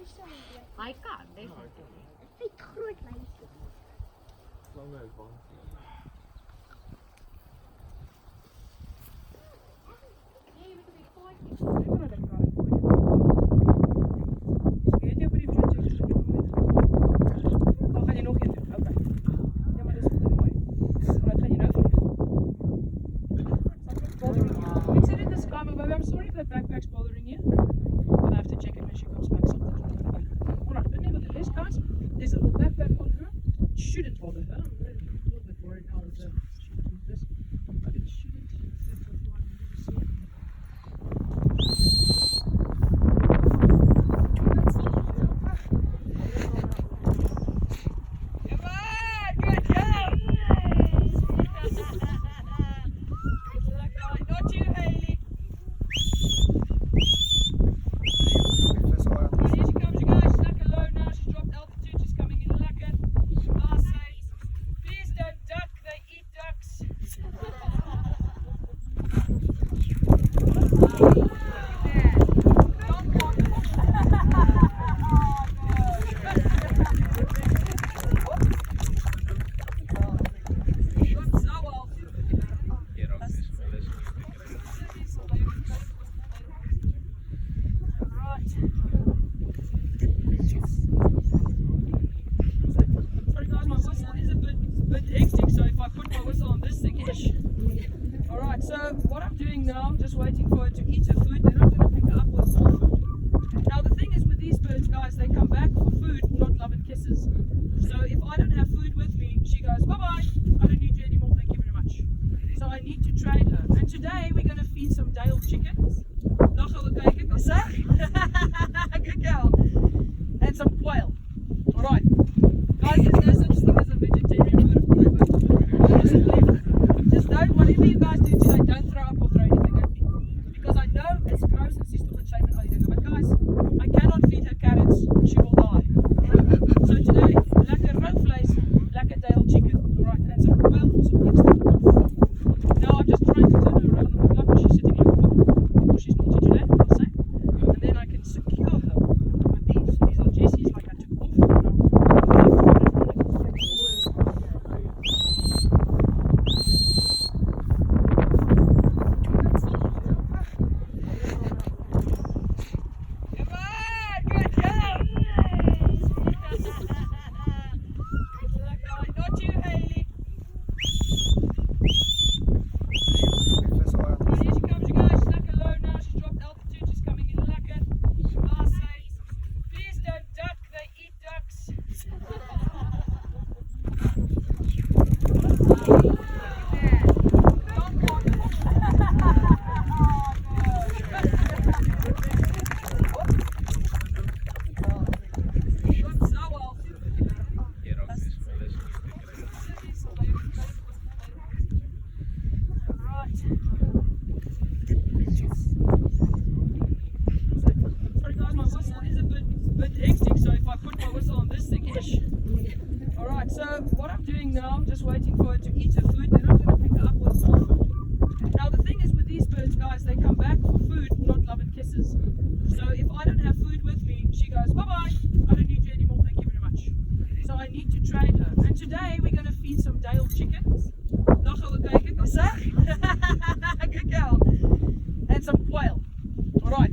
Hy kan, definitief. Hy het groot lyse. Lange band. I'm sorry if that backpack's bothering you. I'll have to check it when she comes back sometime. Alright, but nevertheless, guys, there's a little backpack on her. It shouldn't bother her. I'm really a little bit worried how she should do this, but it shouldn't. That's why I'm going to see. Come on, good job! Not you, Hayley. Here she comes, you guys. She's lekker low now. She's dropped altitude. She's coming in lekker. I'll say, please don't duck. They eat ducks. Sorry guys, my whistle is a bit hectic, so if I put my whistle on this thing-ish. Alright, so what I'm doing now, I'm just waiting for her to eat her food, then I'm going to pick her up with more food. Now the thing is with these birds, guys, they come back for food, not love and kisses. So if I don't have food with me, she goes, bye-bye, I don't need you anymore, thank you very much. So I need to train her. And today we're going to feed some Dale chickens. Nog gaan we kijken, wat zeg? Good girl. And some quail. Alright. Guys, there's no such thing as a vegetarian bird. Just don't, whatever you guys do today, don't throw up or throw anything at me. Because I know it's gross and she's toch shame and all you do. But guys, I cannot feed her carrots, she will die. So today, lekker rood vlees, lekker Dale chicken. Alright, and some quail for some extra. Now I'm just trying to turn her around on the block because she's sitting on the foot. Because she's naughty today, I'll say. And then I can secure her with these. These are Jessie's, like I took off. Come on, good job! Not you, Hayley. Here she comes, you guys. She's lekker low now. She's dropped altitude. She's coming in lekker. I'll say, please don't duck. They eat ducks. Sorry guys, my whistle is a bit hectic, so if I put my whistle on this thing-ish. Alright, so what I'm doing now, I'm just waiting for her to eat her food, then I'm going to pick her up with more food. Now the thing is with these birds, guys, they come back for food, not love and kisses. So if I don't have food with me, she goes, bye-bye, I don't need you anymore, thank you very much. So I need to train her. And today we're going to feed some Dale chickens. Nog gaan we kijken, wat zeg? Good girl. And some quail. Alright.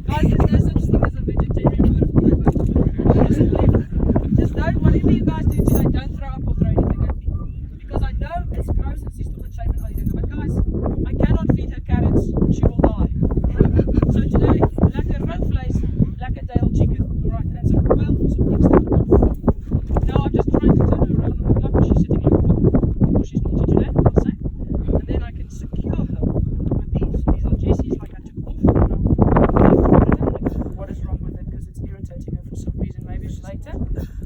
Guys, there's no such thing as a vegetarian bird. Just don't, whatever you guys do today, don't throw up or throw anything at me. Because I know it's gross and she's toch shame and all you do. But guys, I cannot feed her carrots, she will die. So today, lekker rood vlees, lekker Dale chicken. Alright, and some quail for some extra. Now I'm just trying to turn her around on the block because she's sitting on the foot. Because she's naughty today, I'll say. And then I can secure her with these. These are Jessie's, like I took off. What is wrong with it? Because it's irritating her for some reason. Maybe it's later.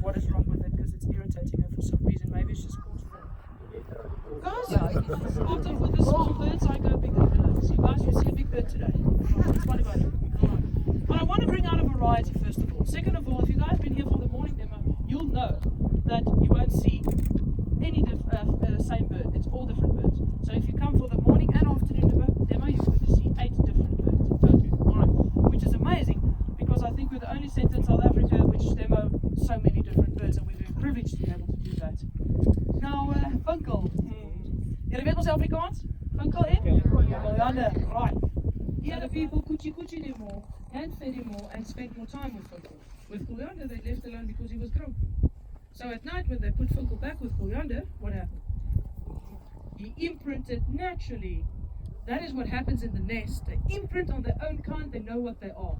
What is wrong with it? Because it's irritating her for some reason. Maybe it's just caused for. Guys, often for the small birds, I go bigger. So you guys will see a big bird today. It's funny about it. But I want to bring out a variety first of all. Second of all, if you guys have been here for the morning demo, you'll know that you won't see any same bird. It's all different birds. So if you come for the morning and afternoon demo, you're going to see 8 different birds in total. Alright, which is amazing because I think we're the only centre in South Africa Julle weet ons Afrikaans? Funkel en? Kooljander, right. The other people coochie them more, hand fed him more, and spent more time with Funkel. With Kooljander, they left alone because he was grown. So at night, when they put Funkel back with Kooljander, what happened? He imprinted naturally. That is what happens in the nest. They imprint on their own kind, they know what they are.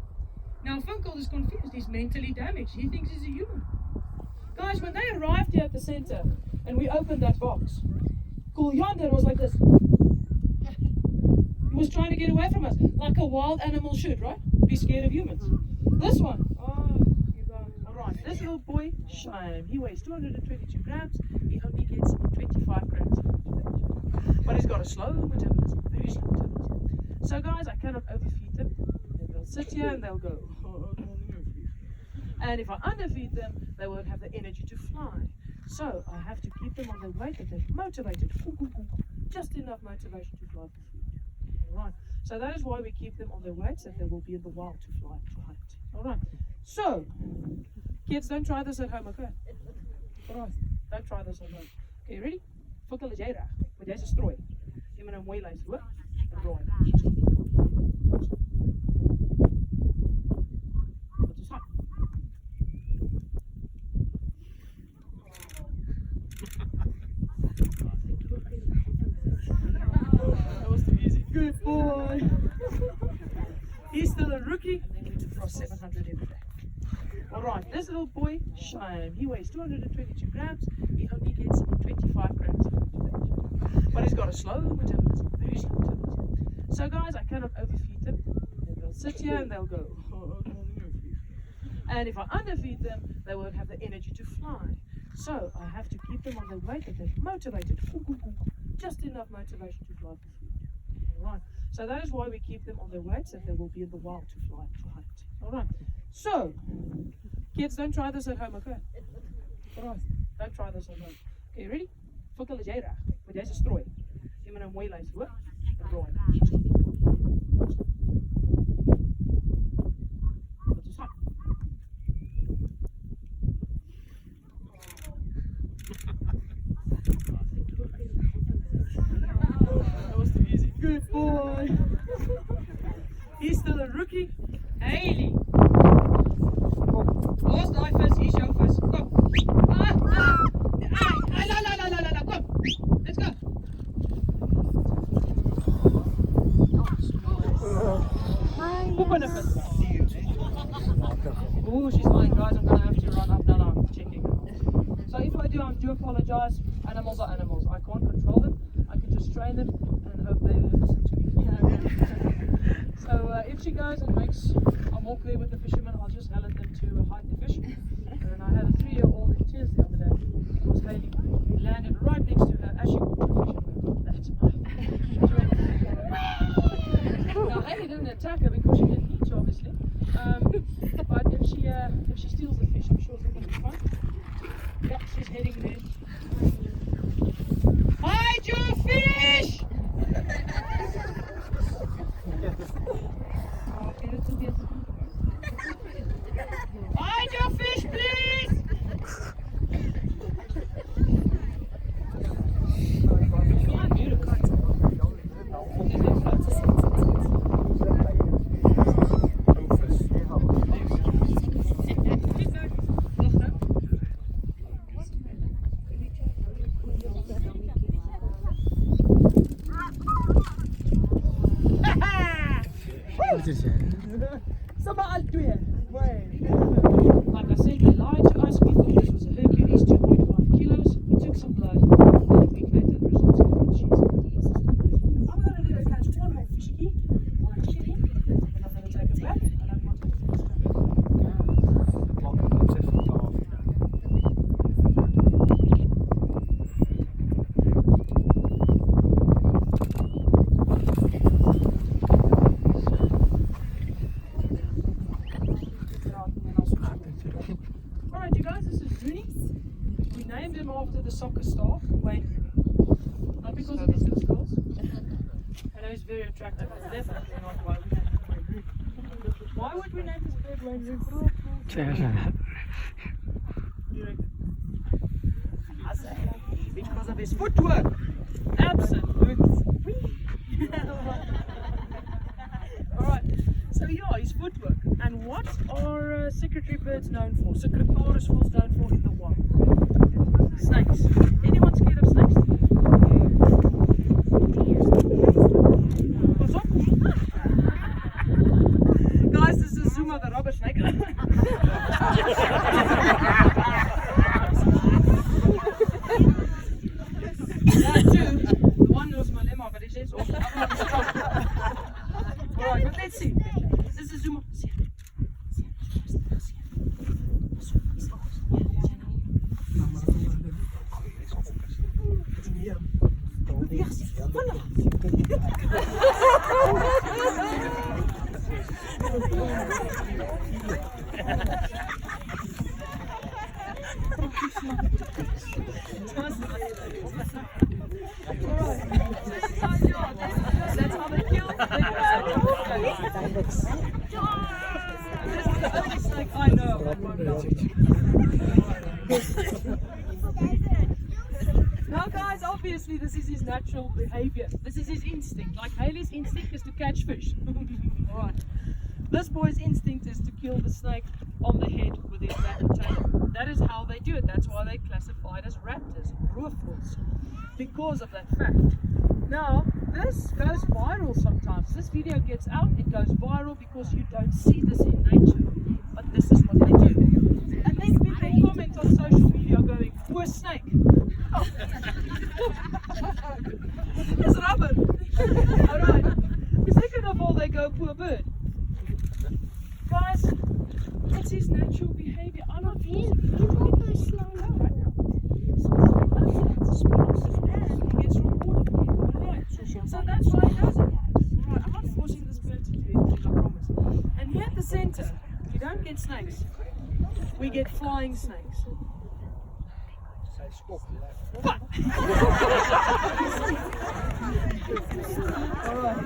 Now Funkel is confused, he's mentally damaged. He thinks he's a human. Guys, when they arrived here at the center and we opened that box, Kooljander was like this. He was trying to get away from us, like a wild animal should, right? Be scared of humans. This one, alright, this little boy, shame. He weighs 222 grams, he only gets 25 grams of food today. But he's got a slow metabolism, very slow metabolism. So guys, I cannot overfeed them. They'll sit here and they'll go, and if I underfeed them, they won't have the energy to fly. So I have to keep them on their weight that they're motivated, just enough motivation to fly for food. Alright, so that is why we keep them on their weights, that they will be in the wild to fly, to hunt. Alright, so kids, don't try this at home, okay? Alright, don't try this at home. Okay, ready? Funkel is jy reg, want jy's 'n strooi. Jy moet nou mooi luister, hoor? Rooi. Wat is dat? That was too easy. Good boy. He's still a rookie. They need to cross 700 every day. Alright, this little boy, shame. He weighs 222 grams. He only gets 25 grams of food today. But he's got a slow metabolism, very slow metabolism. So guys, I cannot overfeed them. They'll sit here and they'll go. And if I underfeed them, they won't have the energy to fly. So I have to keep them on their weight that they're motivated, just enough motivation to fly for food. Alright, so that is why we keep them on their weights, that they will be in the wild to fly, to hunt. Alright, so kids, don't try this at home, okay? Alright, don't try this at home. Okay, ready? Funkel is jy reg, want jy's 'n strooi. Jy moet nou mooi luister, hoor? Rooi. Wat is dat? That was too easy. Good boy. He's still a rookie. Haley. Los daai vis, hier's jou vis. Kom. Kom. Let's go. Open the vis. Oh, she's fine, guys. I'm gonna have to run up now. I'm checking. So if I do apologize. Animals are animals. I can't control them. I can just train them and hope they listen to me. So if she goes and makes a walk there with the fishermen, I'll just help them to hide the fish. And I had a 3-year-old in tears the other day. It was Haley. We landed right next to her as she caught the fish and went, that's mine. Now Haley didn't attack her because she didn't eat her, obviously. But if she steals the fish, I'm sure it's going to be fun. Yeah, she's heading there. Hide your fish! Hide your fish, please! Like I said, they lied to us. We thought this was a Hercules, 2.5 kilos. We took some blood, and a week later the results came in. She's I'm going to catch one more fishy, one chili, and I'm going to take it back, and I'm going to take it Alright, you guys, this is Rooney. We named him after the soccer star, Wayne Rooney. Not because of his good skills. I know he's very attractive, but definitely not why we named him Wayne Rooney. Why would we name this bird Wayne Rooney? You reckon? I say, because of his footwork. Absolutely. Alright, so yeah, his footwork. And what are secretary birds known for? Secretaris voels known for in the wild? Snakes. Anyone scared of snakes? What's up? Guys, this is Zuma the rubber snake. Alright, but let's see. This is Zuma. That's how they kill. This is the only snake I know. Now guys, obviously this is his natural behavior. This is his instinct. Like Haley's instinct is to catch fish. Alright. This boy's instinct is to kill the snake on the head with his back and tail. That is how they do it. That's why they classified as raptors, roofvoels, because of that fact. Now, this goes viral sometimes. This video gets out, it goes viral because you don't see this in nature. But this is what they do. And then people comment on social media going, poor snake. Oh. It's rubber. Alright. Second of all, they go, poor bird. Guys, it's his natural behavior. I'm not forcing it. He gets rewarded. Right. So that's why he does it. Right. I'm not forcing this bird to do anything, I promise. And here at the center, we don't get snakes. We get flying snakes. What? Alright.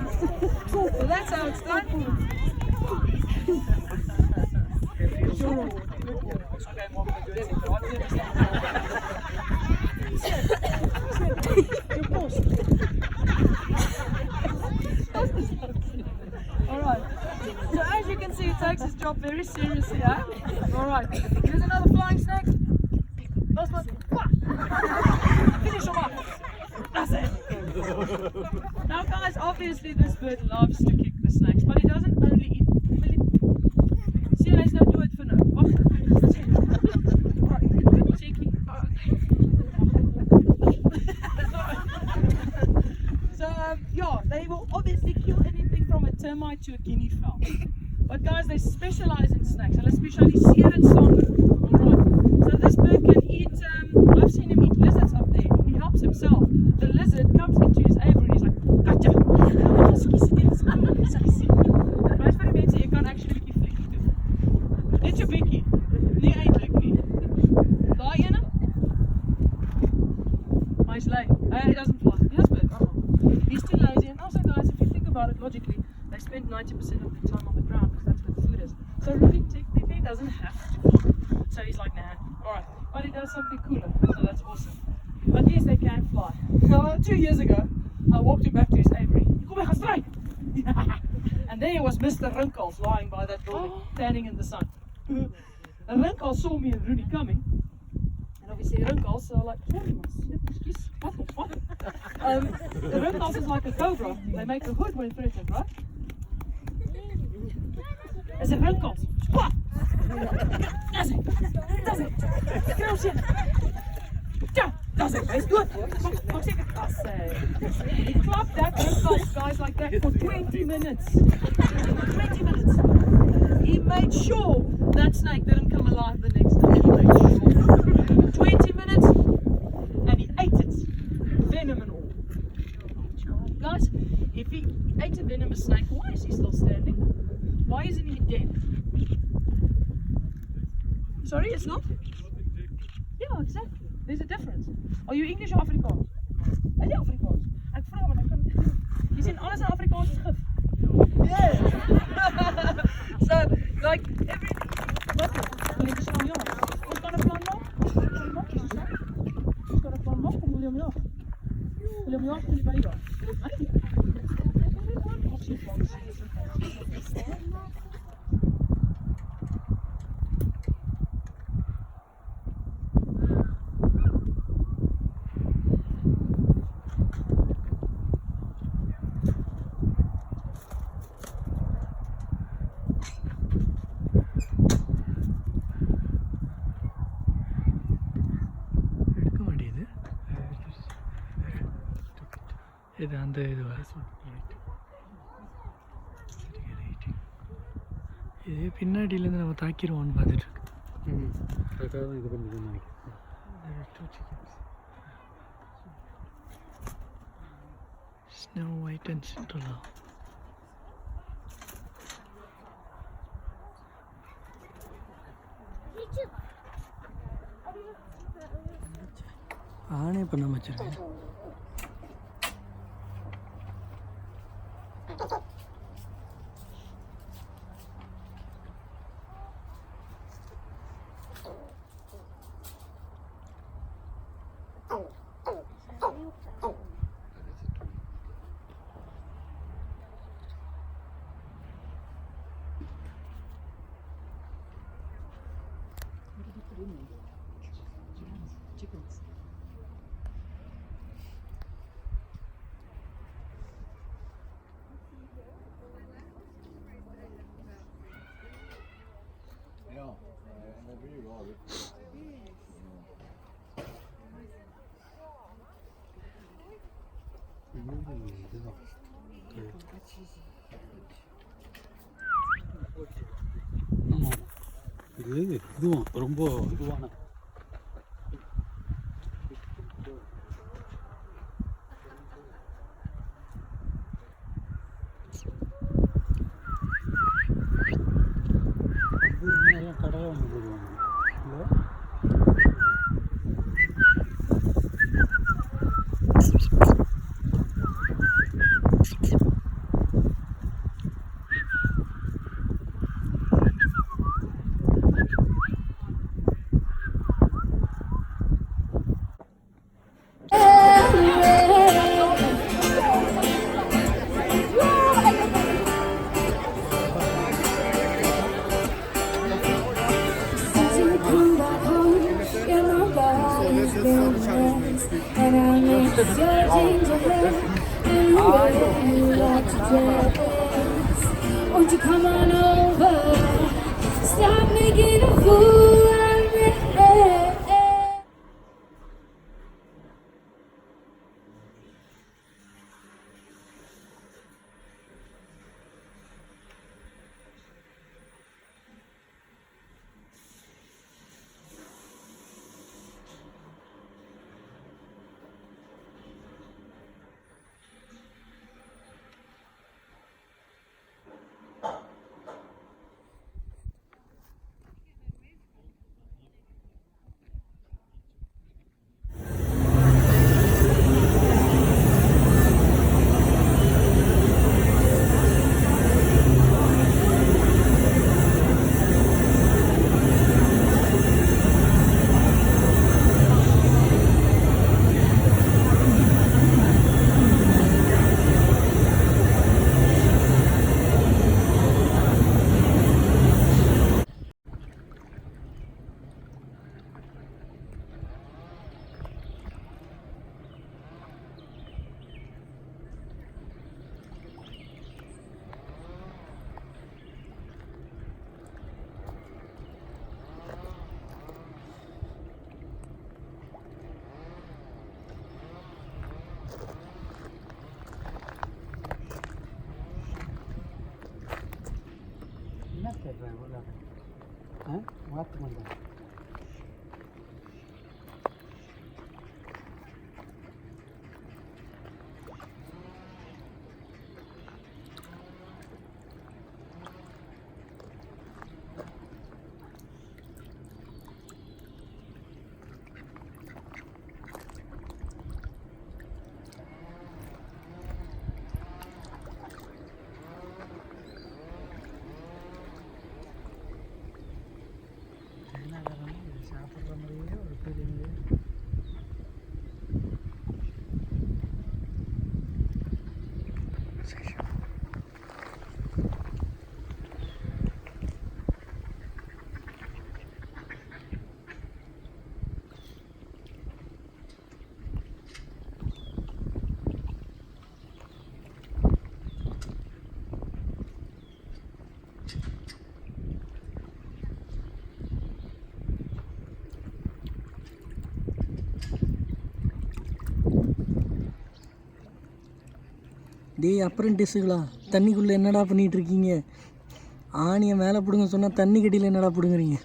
So that's how it's done. Alright. So as you can see, he takes his job very seriously, huh? Alright. Here's another flying snake. Last one. Finish him up. That's it. Now guys, obviously this bird loves to kick the snakes, but he doesn't only eat. See, hy's nou dood vir nou. Wag. Cheeky. So, yeah, they will obviously kill anything from a termite to a guinea fowl. But guys, they specialize in snakes. Hulle spesialiseer in sonde. Alright. So this bird can eat, I've seen him eat lizards up there. He helps himself. The lizard comes into his aviary and he's like, gotcha! Guys, vir die mense, jy kan actually die vlekkie doen. Net jou bekkie. Nie eindelijk nie. Daai ene? Maar hy's lui. He doesn't fly. Yes, bird. He's too lazy. And also guys, if you think about it logically, they spend 90% of their time on the ground because that's where the food is. So really, technically, he doesn't have to fly. So he's like, nah, alright. But he does something cooler, so that's awesome. But yes, they can fly. So 2 years ago, I walked him back to his aviary. Kom hy gaan strike! And there was Mr. Rinkels lying by that building, standing in the sun. And Rinkels saw me and Rooney coming. And obviously Rinkels are like, excuse, what? The Rinkels is like a cobra. They make a hood when threatened, right? I said, Rinkels, what? Does it? Girl shit. Ja, does it? It's good. I'll take it. He clapped that Rinkels guys like that for 20 minutes. 20 minutes. He made sure that snake didn't come alive the next day. He made sure. 20 minutes and he ate it. Venom and all. Guys, if he ate a venomous snake, why is he still standing? Why isn't he dead? Sorry, it's not? Yeah, exactly. There's a difference. Are you English or Afrikaans? Is jy Afrikaans? Ek vra want ek kan. Jy sien alles in Afrikaans is gif. Yeah. So, like everything. Wat? Wil jy staan ja? Ons kan 'n plan maak. Ons kan 'n plan maak om William ja. Voulez-vous que les bailleurs? எடுக்க மாட்டேங்குது இது அந்த இதுவா இது பின்னாடியிலேருந்து நம்ம தாக்கிடுவோன்னு பார்த்துட்டு இருக்கு அதுக்காக தான் இது பண்ணிக்கணும்னு நினைக்கிறேன். ஸ்னோ ஒயிட் அண்ட் சிண்ட்ரலா ஆனே பண்ண வச்சிருக்கேன். Chickens. Ja, det blir ju bra. இதுவும் ரொம்ப இதுவான கடலை ஒன்று போடுவாங்க இல்லை And I'll make your gingerbread and whatever you like to dress. Won't you come on over? Stop making a fool out of me. என்ன கேட்குறேன் உள்ள மாற்ற மாட்டேன் டேய் அப்ரெண்டிஸுகளா, தண்ணிக்குள்ளே என்னடா பண்ணிகிட்டு இருக்கீங்க? ஆணியை மேலே பிடுங்க சொன்னால் தண்ணி கட்டியில் என்னடா பிடுங்குறீங்க?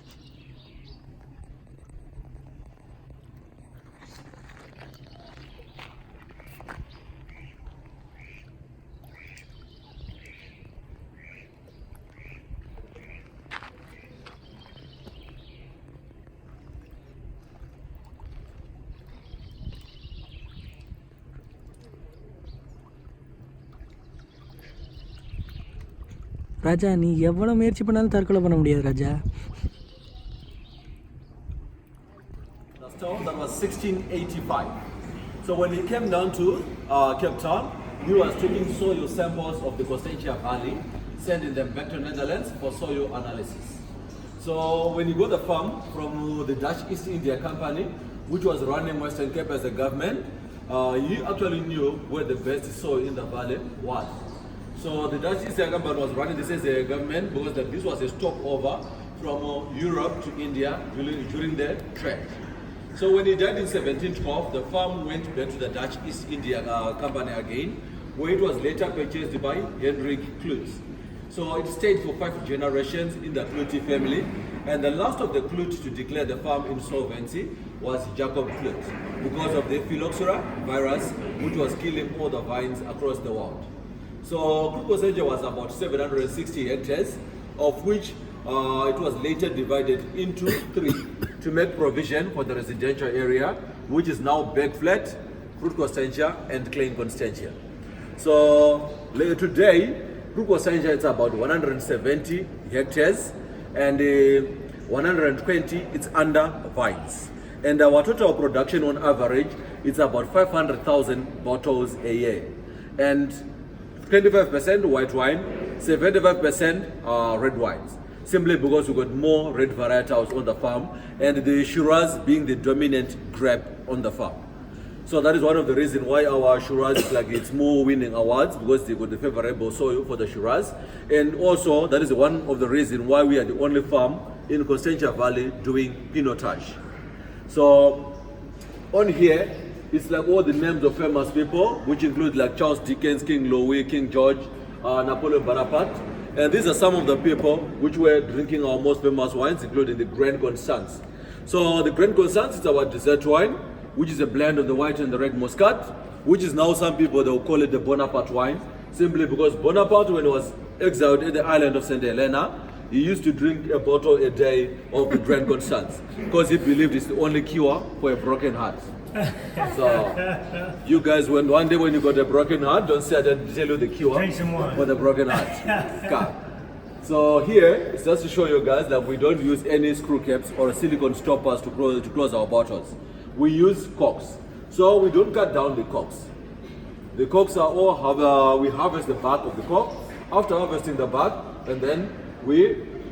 ராஜா, நீ எவ்வளோ முயற்சி பண்ணாலும் தற்கொலை பண்ண முடியாது ராஜா. That was 1685. So when he came down to Capetown, he was taking soil samples of the Constantia Valley, sending them back to Netherlands for soil analysis. So when he got the farm from the Dutch East India Company, which was running Western Cape as a government, he actually knew where the best soil in the valley was. So the Dutch East India Company was running this as a government because this was a stopover from Europe to India during the trade. So when he died in 1712, the farm went back to the Dutch East India Company again, where it was later purchased by Hendrik Kloot. So it stayed for 5 generations in the Kloot family, and the last of the Kloot to declare the farm insolvency was Jacob Kloot because of the phylloxera virus, which was killing all the vines across the world. So Constantia was about 760 hectares, of which it was later divided into 3 to make provision for the residential area, which is now Berg Flat, Fruit Constantia, and Klein Constantia. So today, Fruit Constantia is about 170 hectares, and 120 it's under vines. And our total production on average is about 500,000 bottles a year. And 25% white wine, 75% red wines. Simply because we got more red varietals on the farm, and the Shiraz being the dominant grape on the farm. So that is one of the reasons why our Shiraz is like it's more winning awards, because they got the favorable soil for the Shiraz. And also that is one of the reasons why we are the only farm in Constantia Valley doing pinotage. So on here, it's like all the names of famous people, which include like Charles Dickens, King Louis, King George, Napoleon Bonaparte. And these are some of the people which were drinking our most famous wines, including the Grand Constance. So the Grand Constance is our dessert wine, which is a blend of the white and the red muscat, which is now some people, they will call it the Bonaparte wine, simply because Bonaparte, when he was exiled at the island of St. Helena, he used to drink a bottle a day of the Grand Constance, because he believed it's the only cure for a broken heart. So you guys, when one day when you got a broken heart, don't say I didn't tell you the cure for the broken heart. So here it's just to show you guys that we don't use any screw caps or silicone stoppers to close our bottles. We use corks. So we don't cut down the corks. The corks are all we harvest the bark of the cork. After harvesting the bark, and then we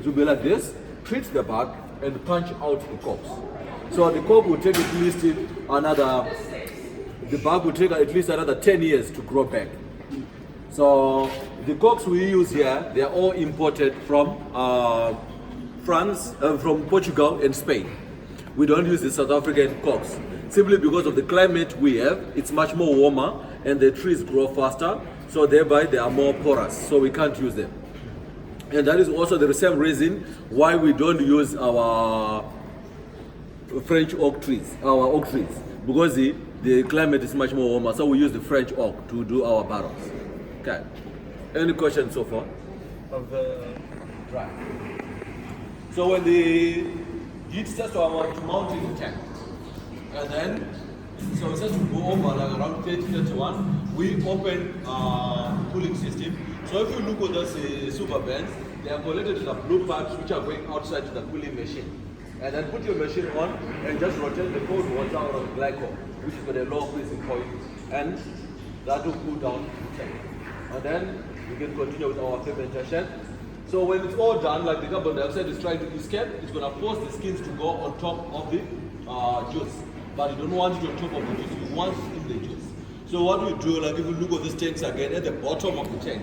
do be like this, treat the bark and punch out the corks. So the cork will take at least the bark will take at least another 10 years to grow back. So the corks we use here, they are all imported from France, from Portugal and Spain. We don't use the South African corks, simply because of the climate we have. It's much more warmer and the trees grow faster, so thereby they are more porous, so we can't use them. And that is also the same reason why we don't use our French oak trees, because the climate is much more warmer, so we use the French oak to do our barrels. Okay. Any questions so far? Right. So when the heat starts to mount in the tank, and then so it starts to go over like around 30-31, we open cooling system. So if you look at those super bands, they are connected to the blue pipes which are going outside to the cooling machine. And then put your machine on and just rotate the cold water out of glycol, which is got a low freezing point, and that will cool down the tank. And then we can continue with our fermentation. So when it's all done, like the carbon dioxide is trying to escape, it's going to force the skins to go on top of the juice. But you don't want it on top of the juice, you want it in the juice. So what we do, like if you look at these tanks again, at the bottom of the tank,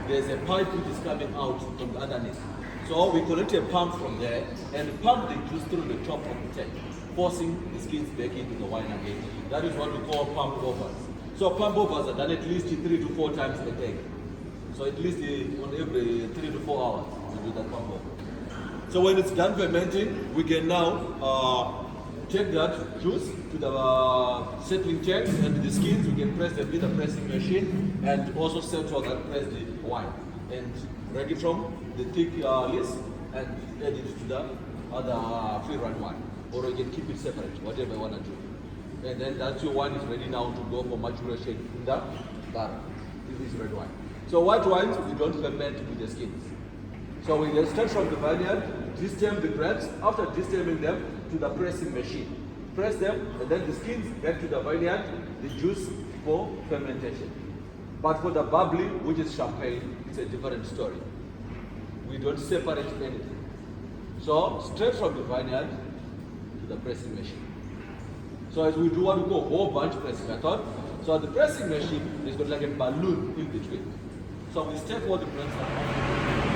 there's a pipe which is coming out from underneath. So we collect a pump from there and pump the juice through the top of the tank, forcing the skins back into the wine again. That is what we call pump overs. So pump overs are done at least 3 to 4 times a day. So at least on every 3 to 4 hours we do that pump over. So when it's done fermenting, we can now take that juice to the settling tank, and the skins we can press them with a pressing machine, and also settle that press the wine and break it from the thick list and add it to the other free run wine, or you can keep it separate, whatever you want to do. And then that's your wine is ready now to go for maturation in the barrel. This is red wine. So white wines we don't ferment with the skins. So we then start from the vineyard, distem the grapes. After distemming them to the pressing machine, press them, and then the skins back to the vineyard, the juice for fermentation. But for the bubbly, which is champagne, it's a different story. We don't separate anything. So straight from the vineyard to the pressing machine. So as we do what we call whole bunch pressing method. So the pressing machine is got like a balloon in between. So we step all the grapes out.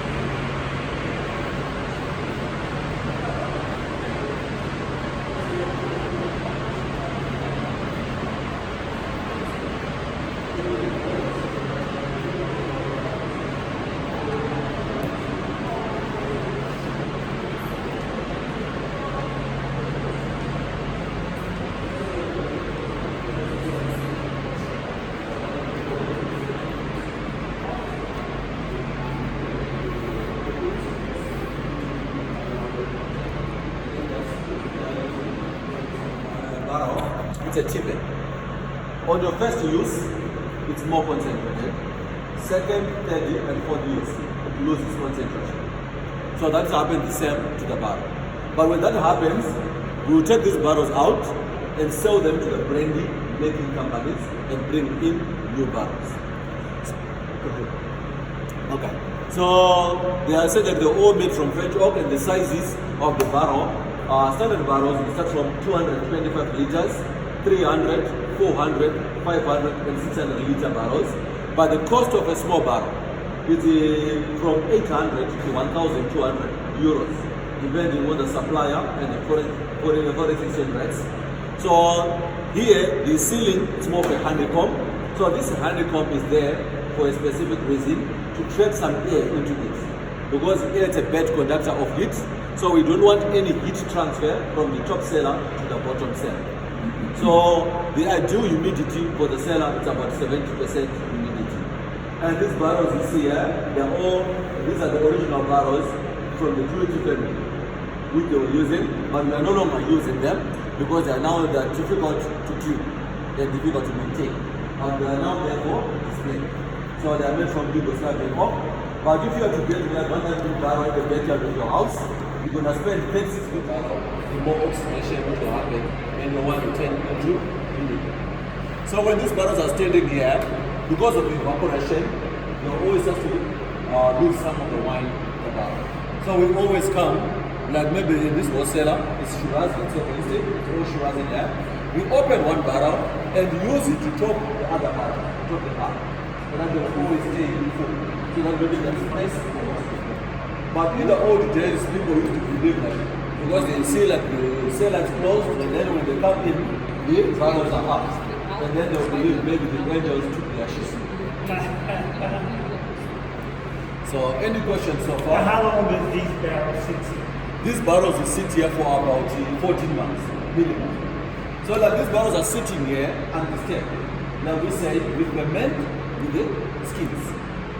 It's a tippet. On your first use, it's more concentrated. Second, third, and fourth use, it loses concentration. So that's happened the same to the barrel. But when that happens, we will take these barrels out and sell them to the brandy making companies and bring in new barrels. Okay. So they are said that they're all made from French oak, and the sizes of the barrel, standard barrels, we start from 225 liters, 300, 400, 500, and 600 liter barrels. But the cost of a small barrel is from 800 to 1,200 euros, depending on the supplier and the foreign exchange rates. So here, the ceiling is more of a honeycomb. So this honeycomb is there for a specific reason, to trap some air into it. Because air is a bad conductor of heat, so we don't want any heat transfer from the top cellar to the bottom cellar. So the ideal humidity for the cellar is about 70% humidity. And these barrels you see here, these are the original barrels from the Cruelty family, which they were using, but we are no longer using them because they are difficult to keep and difficult to maintain. And they are now therefore displayed. So they are made from Yugoslavian oak. But if you are to get like 100 barrel in the backyard of your house, you're going to spend 36 barrels. The more oxidation which will happen, and you want to turn into humidity. So when these barrels are standing here, because of the evaporation, you always have to lose some of the wine in the barrel. So we always come, like maybe in this was cellar, it's Shiraz, let's say for instance, it's all Shiraz in there. We open one barrel and use it to top the other barrel, to top the barrel. And then they will always stay in full. So that maybe that's nice. But in the old days, people used to believe that because they see like the cellars closed, and then when they come in, the barrels are up. And then they will believe maybe the angels took their shoes. So any questions so far? How long does these barrels sit here? These barrels will sit here for about 14 months, minimum. So like these barrels are sitting here undisturbed. Now we say we ferment with the skins.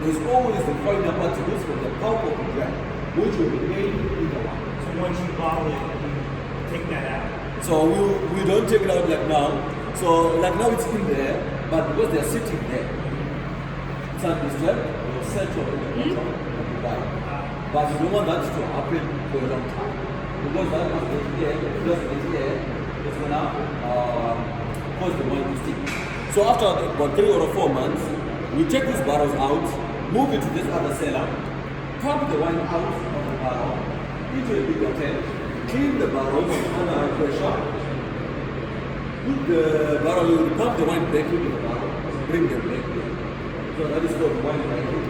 There's always the finer particles from the pulp of the grape, which will remain in the wine. So once you bottle it, you take that out. So we don't take it out like now. So like now it's in there, but because they're sitting there, it's undisturbed, they'll settle in the bottom of the barrel. But you don't want that to happen for a long time. Because that was the air, it's gonna cause the wine to stick. So after about 3 or 4 months, we take these barrels out, move it to this other cellar, pump the wine out of the barrel into a bigger tank, clean the barrels under high pressure, put the barrel, pump the wine back into the barrel, bring them back here. So that is called wine drying.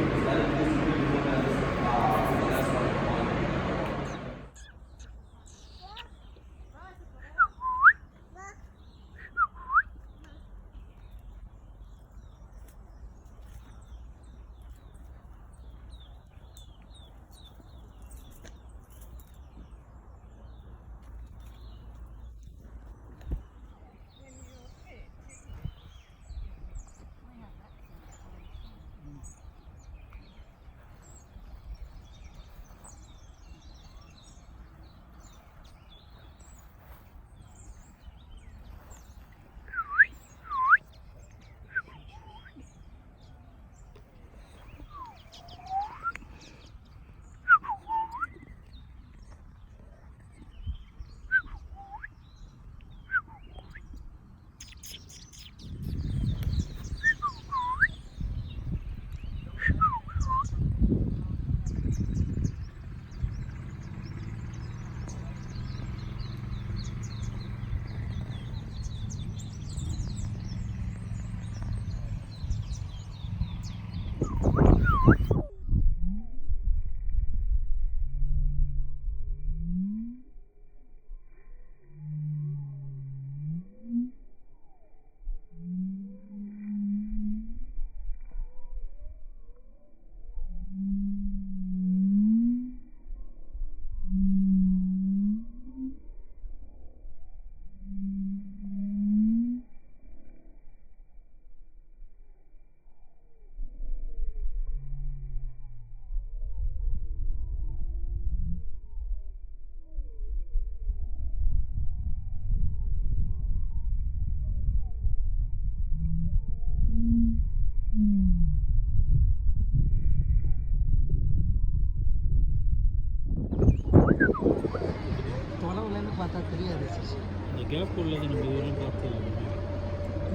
Gap உள்ளது நம்ம இதெல்லாம் பார்த்தது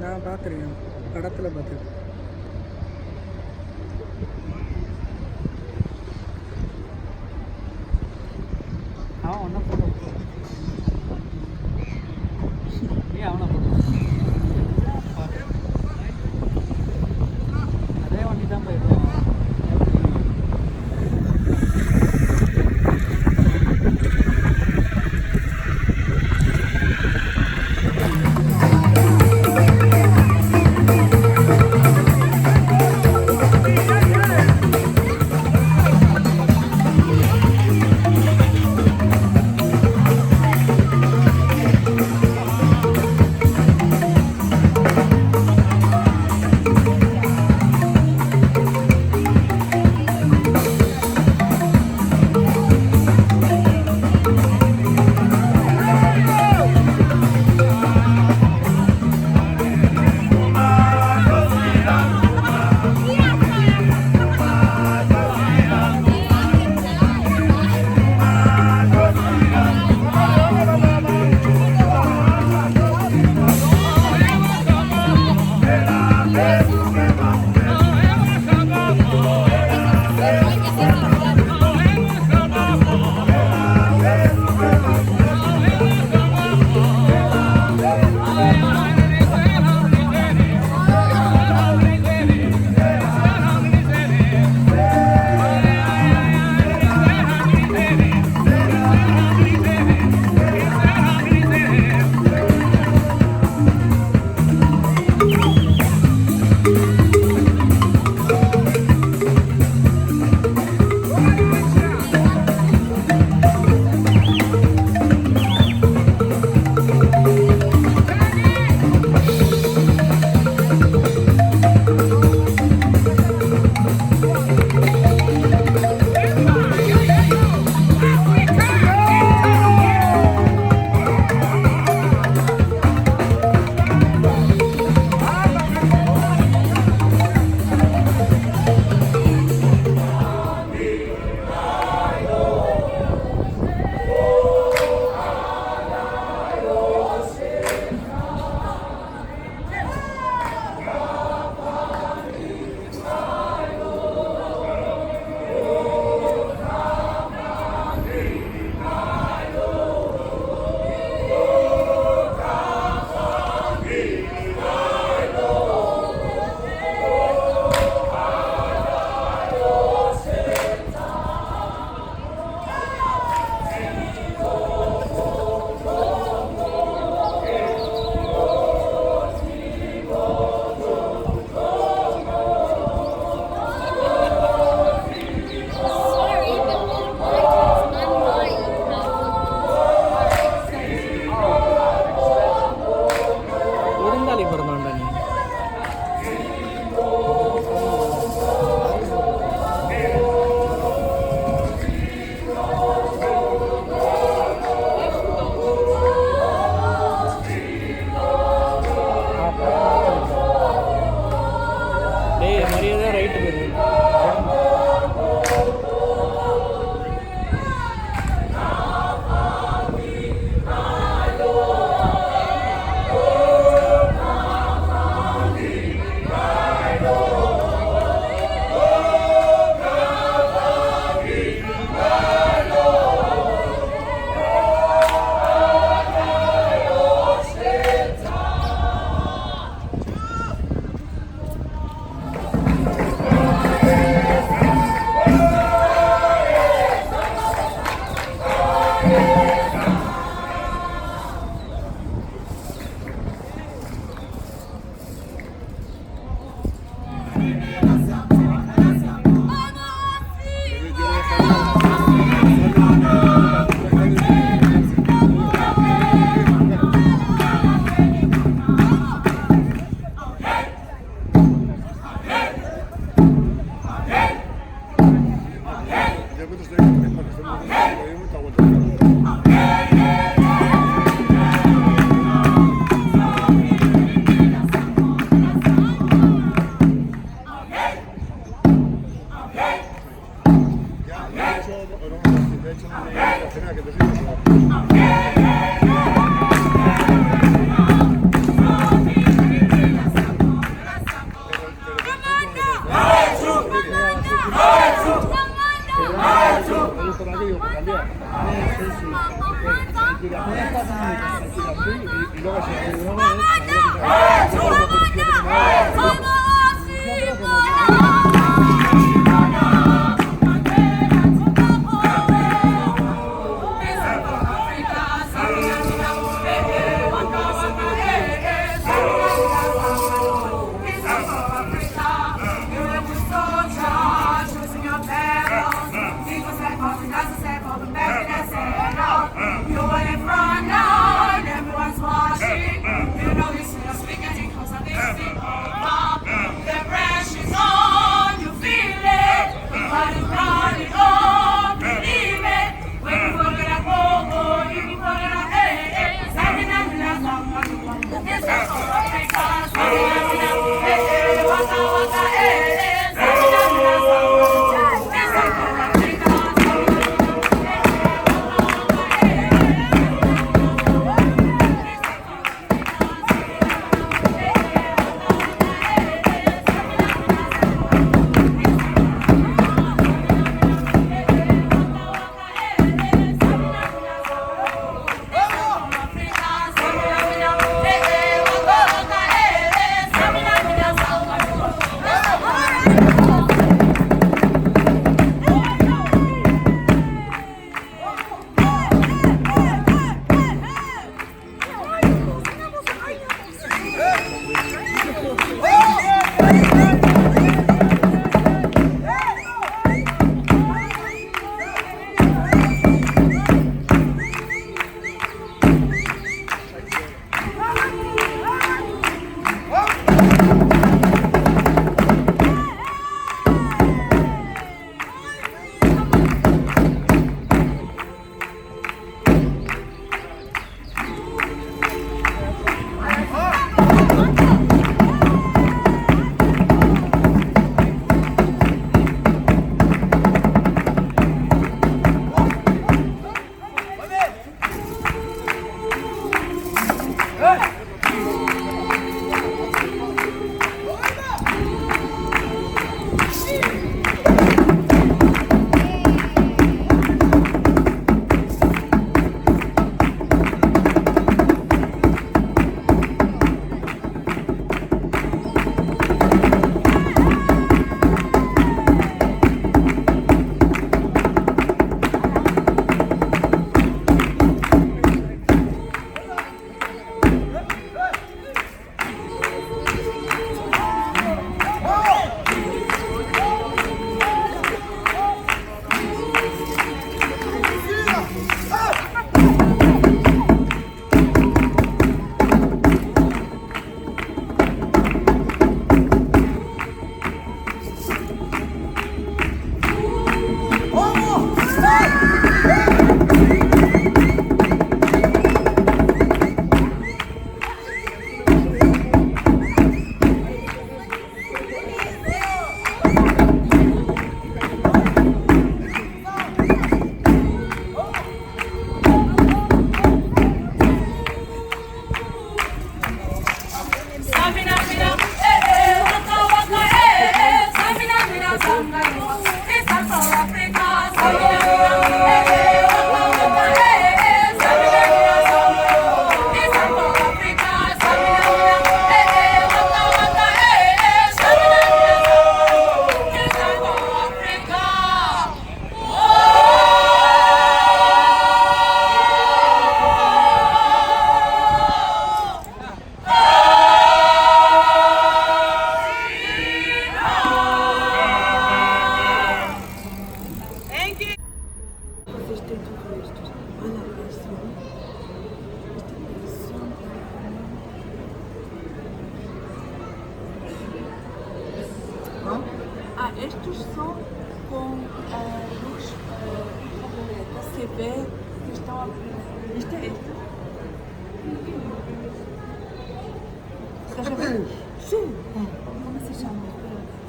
நான் பார்த்துருக்கேன், படத்தில் பார்த்துருக்கேன். அவன் ஒன்றும் போட்டோ நீ அவனை போட்டோ அதே வண்டி தான் போயிடுவான். Gracias. Estes são com luz ultravioleta. Você vê que estão a... Isto é este. Estás a ver? Sim. Como se chama?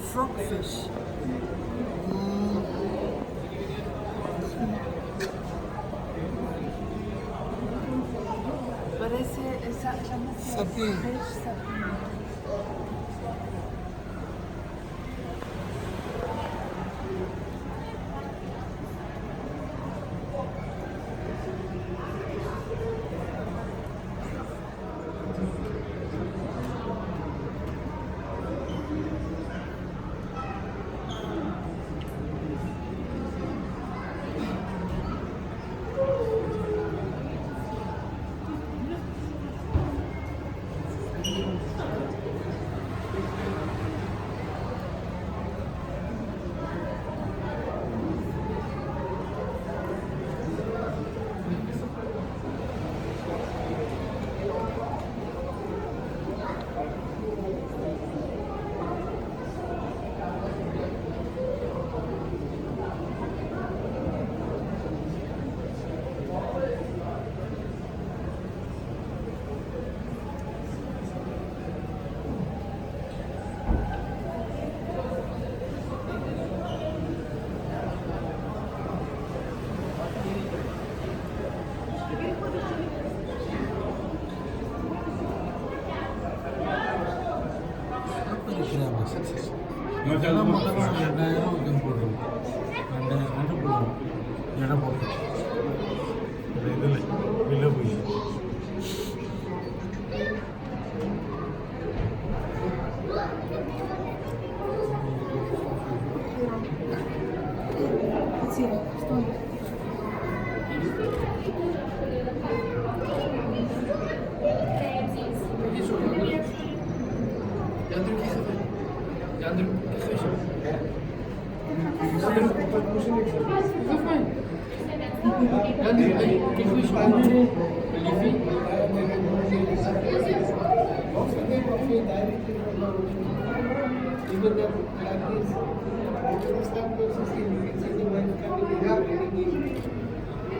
Frogfish. Parece... chama-se... Sapinho.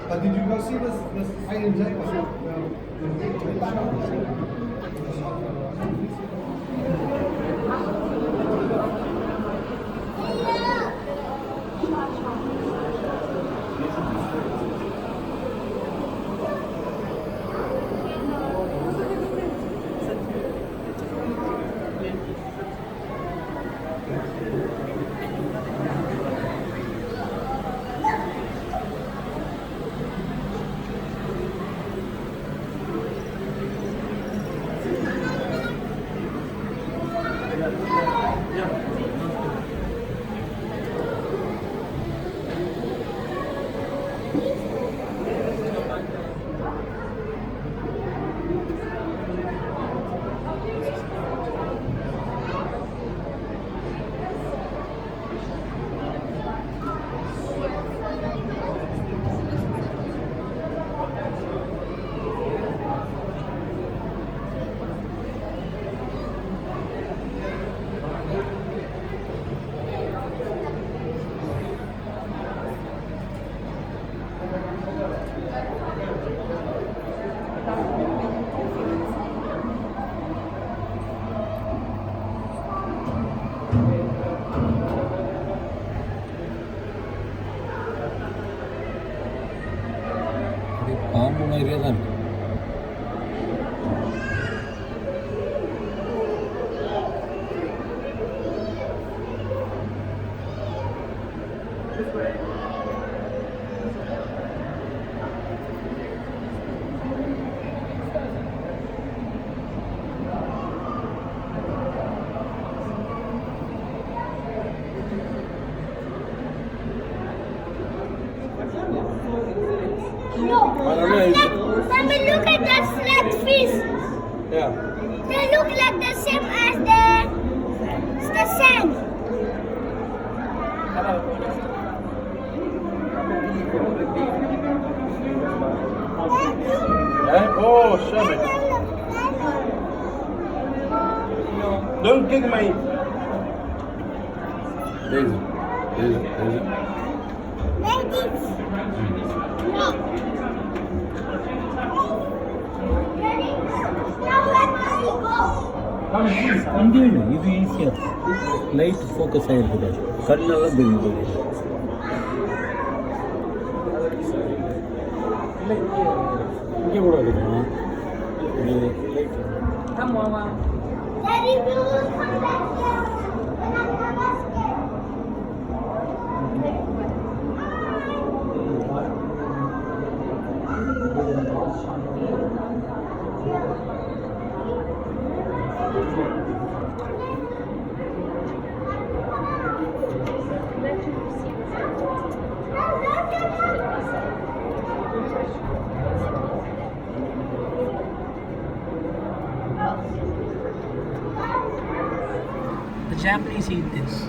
But did you go see this hiding jet? பாம்பு மாதிரியே தான் இருக்கு. Mommy, look at that flat fish. Yeah. They look like the same as the sand. Oh, shove it. Don't kick my. There's it. Like this. No. Ready? Now let me go. இங்கே இது ஈஸியாக light focus ஆகிருக்குது, கண்ணெல்லாம் தெரியுது. இங்கே கூட இருக்குதுண்ணா இது light. Daddy, we will come back here when I come back. The Japanese eat this.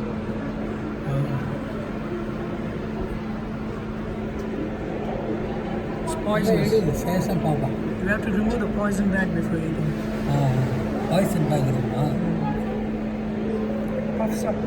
It's poisonous. You have to remove the poison bag before eating. Poison பார்க்குறீங்களா? Puffs up.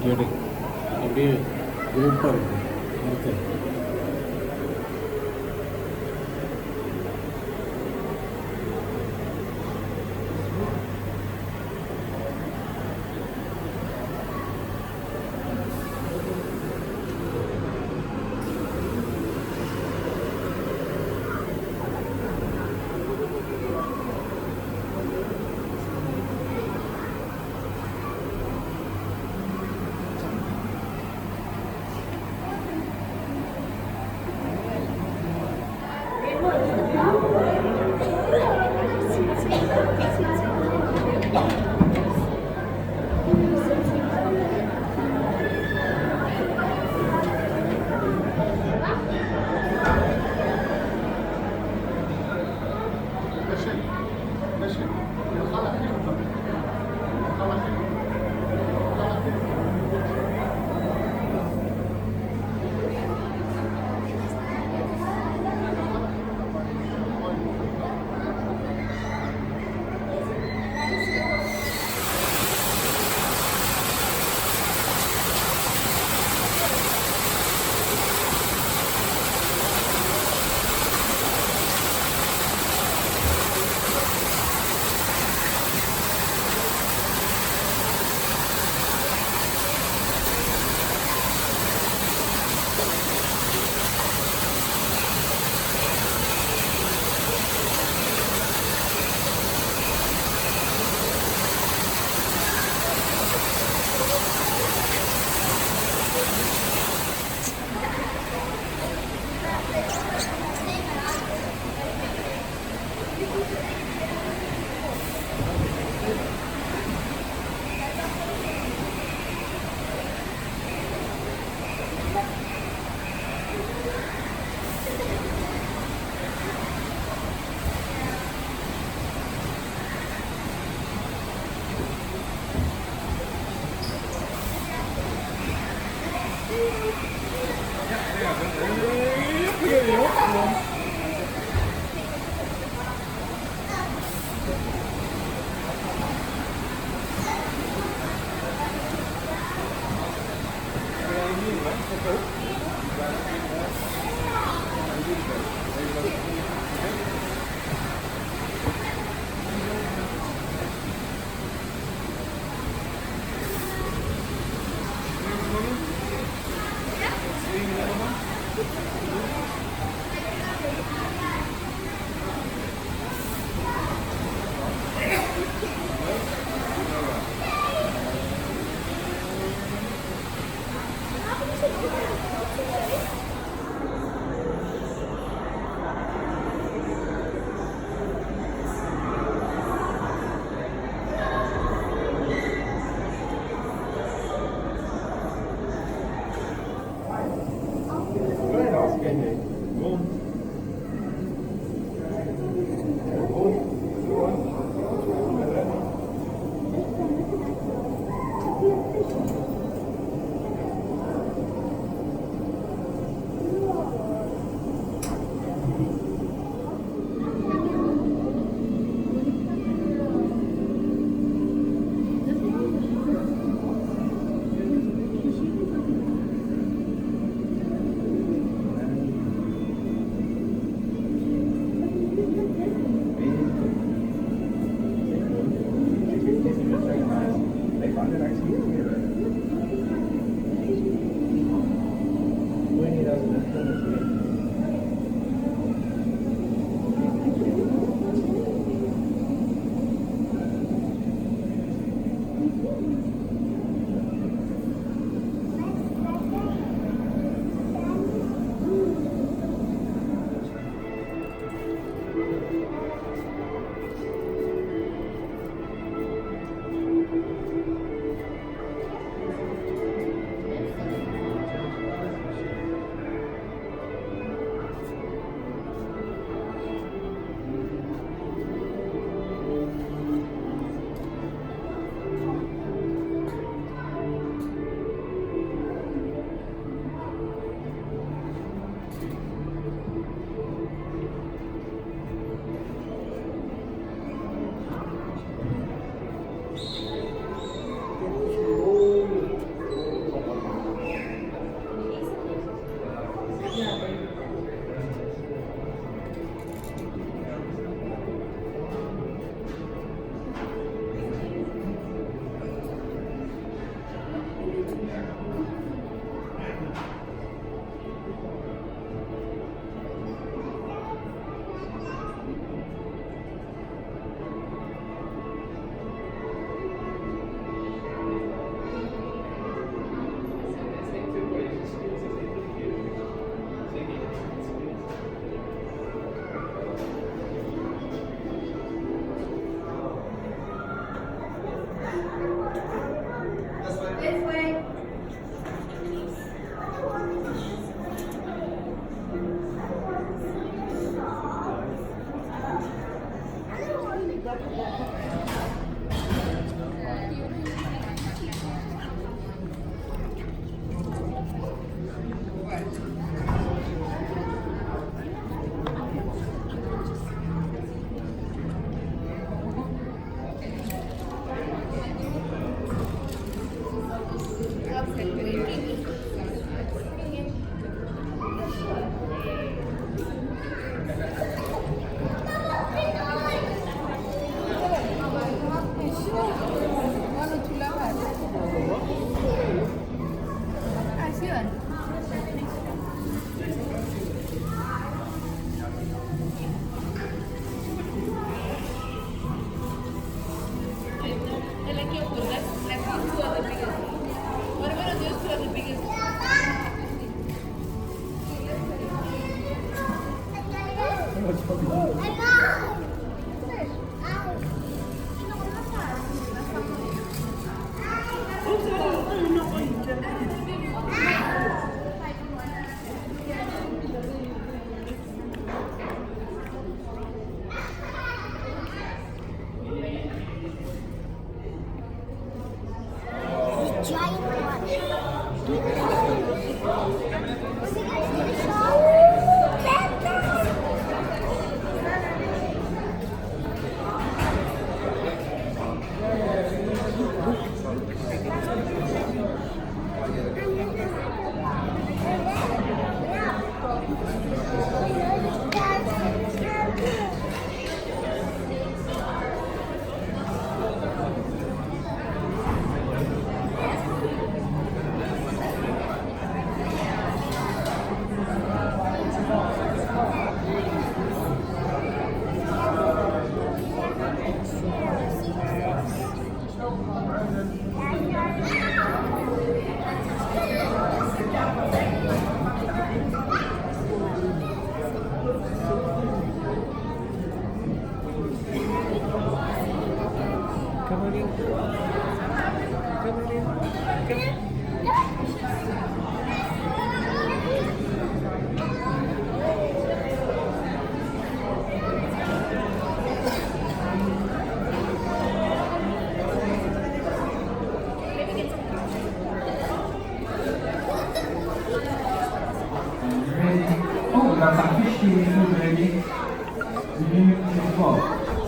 எடு அப்படியே குரூப்பாக இருக்கும் அடுத்து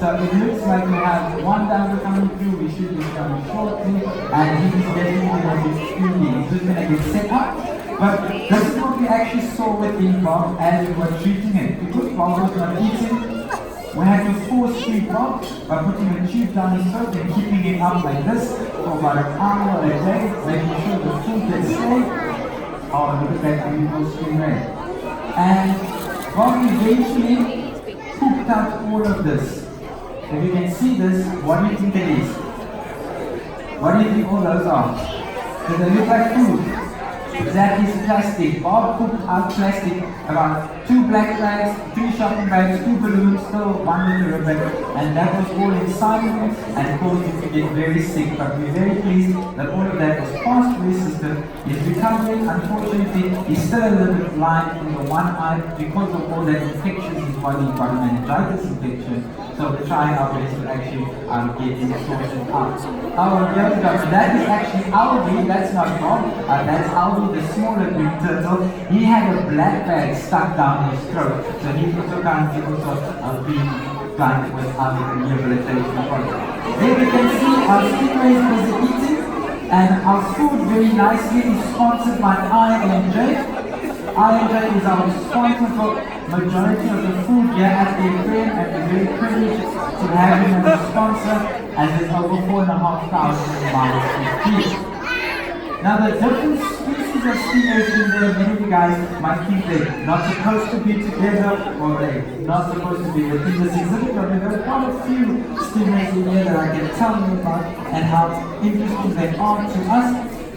So it looks like we have one diver coming through, we should be coming shortly, and he's definitely going to be speeding. He's just going to get set up. But this is what we actually saw with the Bob as we were treating it. Because Bob was not eating, we had to force feed Bob by putting a tube down his throat and keeping it up like this for about an hour a day, making sure the food gets safe. Oh, look at that beautiful stingray. And Bob eventually cooked out all of this. If you can see this, what do you think it is? What do you think all those are? Do they look like food? That is plastic. Bob cooked out plastic, about 2 black bags, 3 shopping bags, 2 balloons, still 1 with a ribbon, and that was all inside of it and caused him to get very sick. But we're very pleased that all of that was passed through his system. He's recovering. Unfortunately, he's still a little bit blind in the one eye because of all that infection his body got, meningitis infection. So we're trying our best to actually get him sorted out. That is actually Aldi, that's not Bob, that's Aldi, the smaller green turtle. He had a black bag stuck down his throat, so he's also currently also being blind with our rehabilitation project. There we can see our stingrays busy eating, and our food very nicely is sponsored by I&J. I&J is our sponsor for majority of the food here at the aquarium, and we're very privileged to have him as a sponsor, and there's over 4,500 miles of feed. Now the different species of stingrays in there, many of you guys might think they're not supposed to be together, or they're not supposed to be within this exhibit, but there are quite a few stingrays in here that I can tell you about and how interesting they are to us.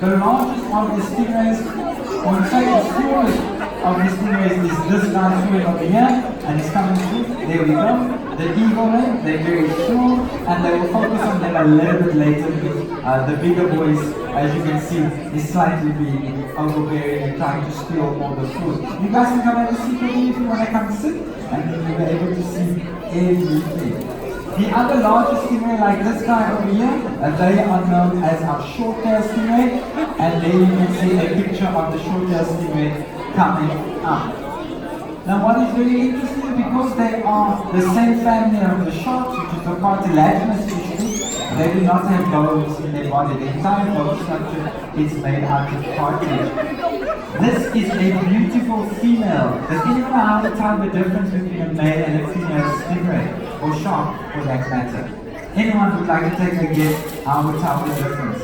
The largest of the stingrays, or in fact the smallest of the stingrays, is this guy swimming over here, and he's coming through. There we go. The eagle men, they're very small, and they will focus on them a little bit later because the bigger boys, as you can see, is slightly being overbearing and trying to steal all the food. You guys can come and see me if you want to come sit, and then you'll be able to see everything. The other largest stingray, like this guy over here, they are known as our short-tail stingray, and there you can see a picture of the short-tail stingray coming up. Now what is very interesting, because they are the same family of the sharks, which is the cartilaginous fish group, They do not have bones in their body. The entire bone structure is made out of cartilage. This is a beautiful female. Does anyone know how to tell the difference between a male and a female stingray or shark for that matter? Anyone would like to take a guess how we tell the difference?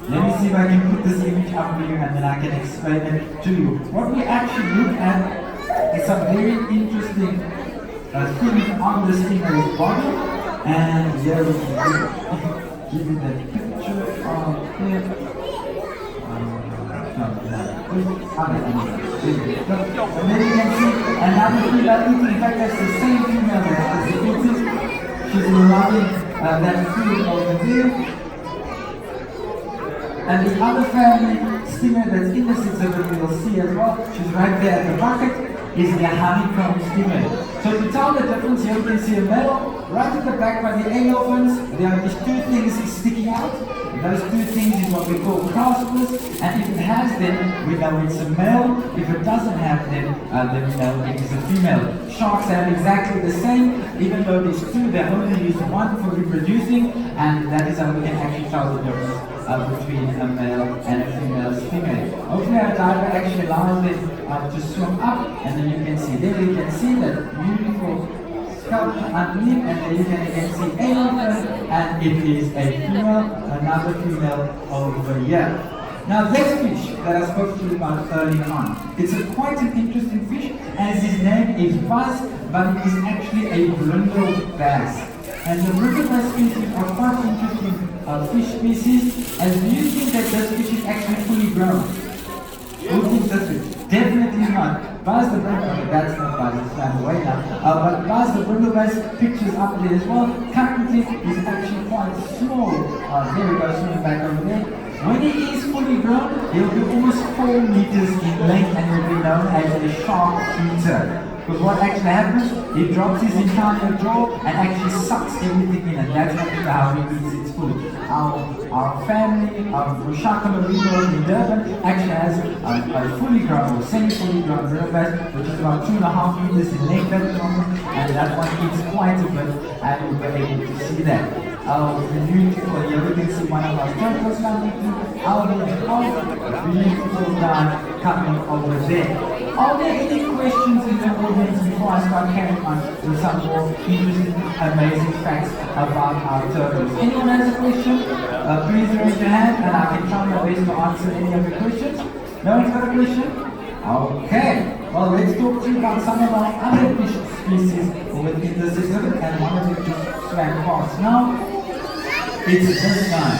Let me see if I can put this image up for you and then I can explain it to you. What we actually look at is some very interesting things on the stingray's body. And here we can give you the picture of here. And then you can see another female eating. In fact, that's the same female that is eating. She's loving that food over there. And the other family stingray that's in this exhibit, you'll see as well, she's right there at the bucket, is the honeycomb stingray. So to tell the difference, here you can see a male. Right at the back by the anal fins, there are these two things sticking out. Those two things is what we call claspers, and if it has them, we know it's a male. If it doesn't have them, then we know it is a female. Sharks have exactly the same, even though there's two, they only use one for reproducing, and that is how we can actually tell the difference between a male and a female stingray. Hopefully our diver actually allows them to swim up, and then you can see there, you can see that beautiful scalp underneath, and then you can again see anal fin, and it is a female, another female over here. Now this fish that I spoke to you about earlier on, it's quite an interesting fish, as his name is Buzz, but it is actually a brindle bass. And the brindle bass species are quite interesting fish species, as do you think that this fish is actually fully grown? Who thinks this fish? Definitely not. Buzz the brindle, that's not Buzz, it's swam away now. But Buzz the brindle bass pictures up there as well. Currently is actually quite small. There we go, swimming back over there. When he is fully grown, he'll be almost 4 meters in length and will be known as a shark eater. Because what actually happens, he drops his entire jaw and actually sucks everything in, and that's actually how he eats its food. Our family, Rushaka Marino in Durban, actually has a fully grown or semi-fully grown brindle bass, which is about 2.5 meters in length at the moment, and that one eats quite a bit, and we'll be able to see that. Beautiful, here we can see one of our turtles coming through, out of the house, beautiful guy coming over there. Are there any questions in the audience before I start carrying on with some more interesting, amazing facts about our turtles? Anyone has a question? Please raise your hand and I can try my best to answer any of your questions. No one's got a question? Okay. Well, let's talk to you about some of our other fish species within this exhibit, and one of them just swam past now. It's this guy.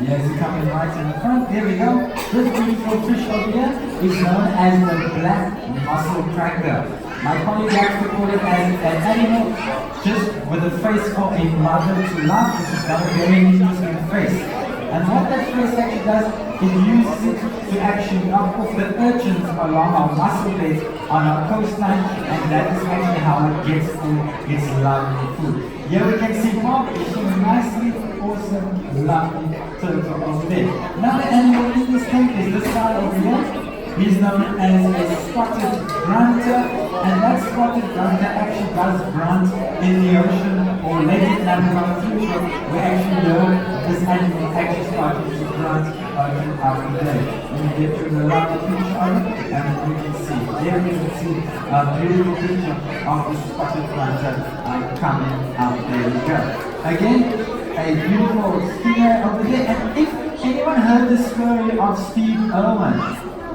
Yes, he's coming right in the front. There we go. This beautiful fish over here is known as the black mussel cracker. My colleague likes to call it as an animal just with a face of a mother to love. This has got a very interesting face. And what that face actually does, it uses it to actually knock off the urchins along our mussel beds on our coastline, and that is actually how it gets its lovely food. Here we can see Bob is so nicely, awesome, lovely turtle over there. Another animal in this tank is this guy over here. He's known as a spotted grunter, and that spotted grunter actually does grunt in the ocean or late in the future. We actually learn this animal actually started to grunt after day. When you get to the lovely picture of it, and you can see, there you can see a beautiful picture of the spotted grunter coming out. There we go. Again, a beautiful stingray over there. And if anyone heard the story of Steve Irwin,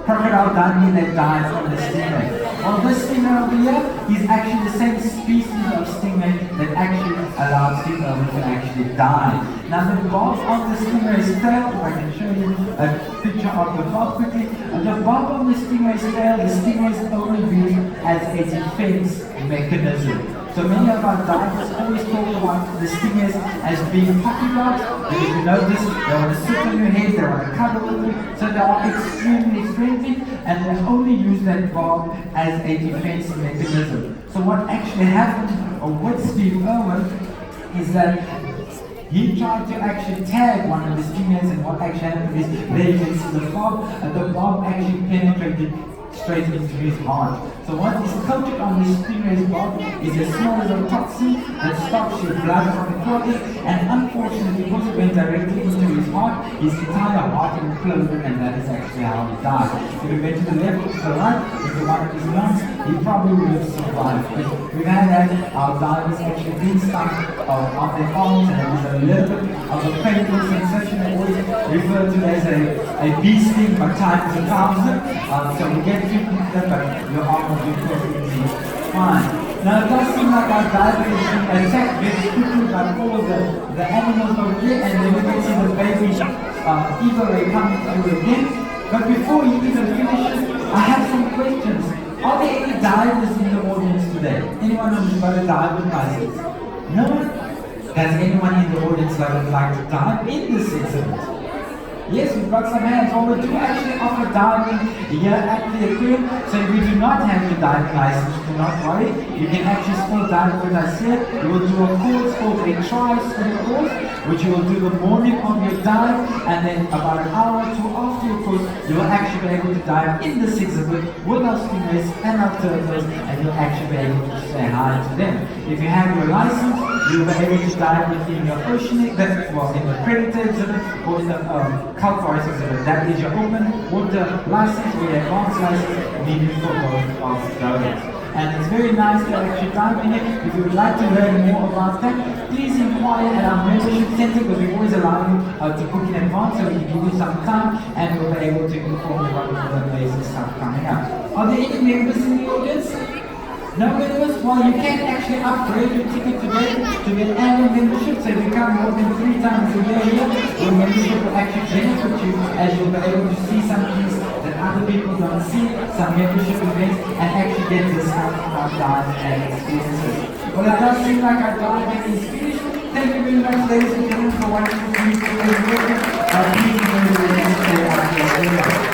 crocodile Dundee that died from the stingray. Well, this stingray over here is actually the same species of stingray that actually allowed Steve Irwin to actually die. Now the bob of the stingray's tail, if I can show you a picture of the bob quickly. The bob of the stingray's tail, the stingray's only used as a defense mechanism. So many of our divers always talk about the stingrays as being puppy dogs, because you notice they want to sit on your head, they want to cuddle with you, so they are extremely friendly, and they only use that bob as a defense mechanism. So what actually happened with Steve Irwin is that he tried to actually tag one of the stingrays, and what actually happened is there you can see the bob, and the bob actually penetrated straight into his heart. So what is coated on this stingray's body is a small little toxin that stops your blood from clotting, and unfortunately because it went directly into his heart, his entire heart imploded, and that is actually how he died. If you went to the left or to the right, into one of his lungs, he probably would have survived. But we've had that, our divers actually been stuck on their arms, and it was a little bit of a painful sensation. They always refer to it as a bee sting, but times 1,000. So we get treatment there, but your arm will be perfectly fine. Now it does seem like our diver is being attacked very quickly by all of the animals over here, and then we can see the baby eagle ray coming through again. But before he even finishes, I have some questions. Are there any divers in the audience today? Anyone who's got a diving license? No one? Does anyone in the audience that would like to dive in this exhibit? Yes, we've got some hands. Well, we do actually offer diving here at the aquarium. So if you do not have your diving license, do not worry. You can actually still dive with us here. You will do a course called a tri-swim course, which you will do the morning of your dive, and then about an hour or two after your course, you will actually be able to dive in this exhibit with our stingrays and our turtles, and you'll actually be able to say hi to them. If you have your license, you'll be able to dive within your oceanic, well, in the predator exhibit or in the Kelp Forest exhibit. That is your open water license or your advanced license needed for both of those. And it's very nice to actually dive in it. If you would like to learn more about that, please inquire at our membership center, because we always allow you to book in advance, so we can give you some time and we'll be able to inform you about all the amazing stuff coming up. Are there any members in the audience? No members? Well, you can actually upgrade your ticket today to get annual membership. So if you come more than 3 times a year here, your membership will actually benefit you, as you'll be able to see some things that other people don't see, some membership events, and actually get discounts from our dives and experiences. Well, it does seem like our dive is finished. Thank you very much, ladies and gentlemen, for watching this video. Please remember to stay out here.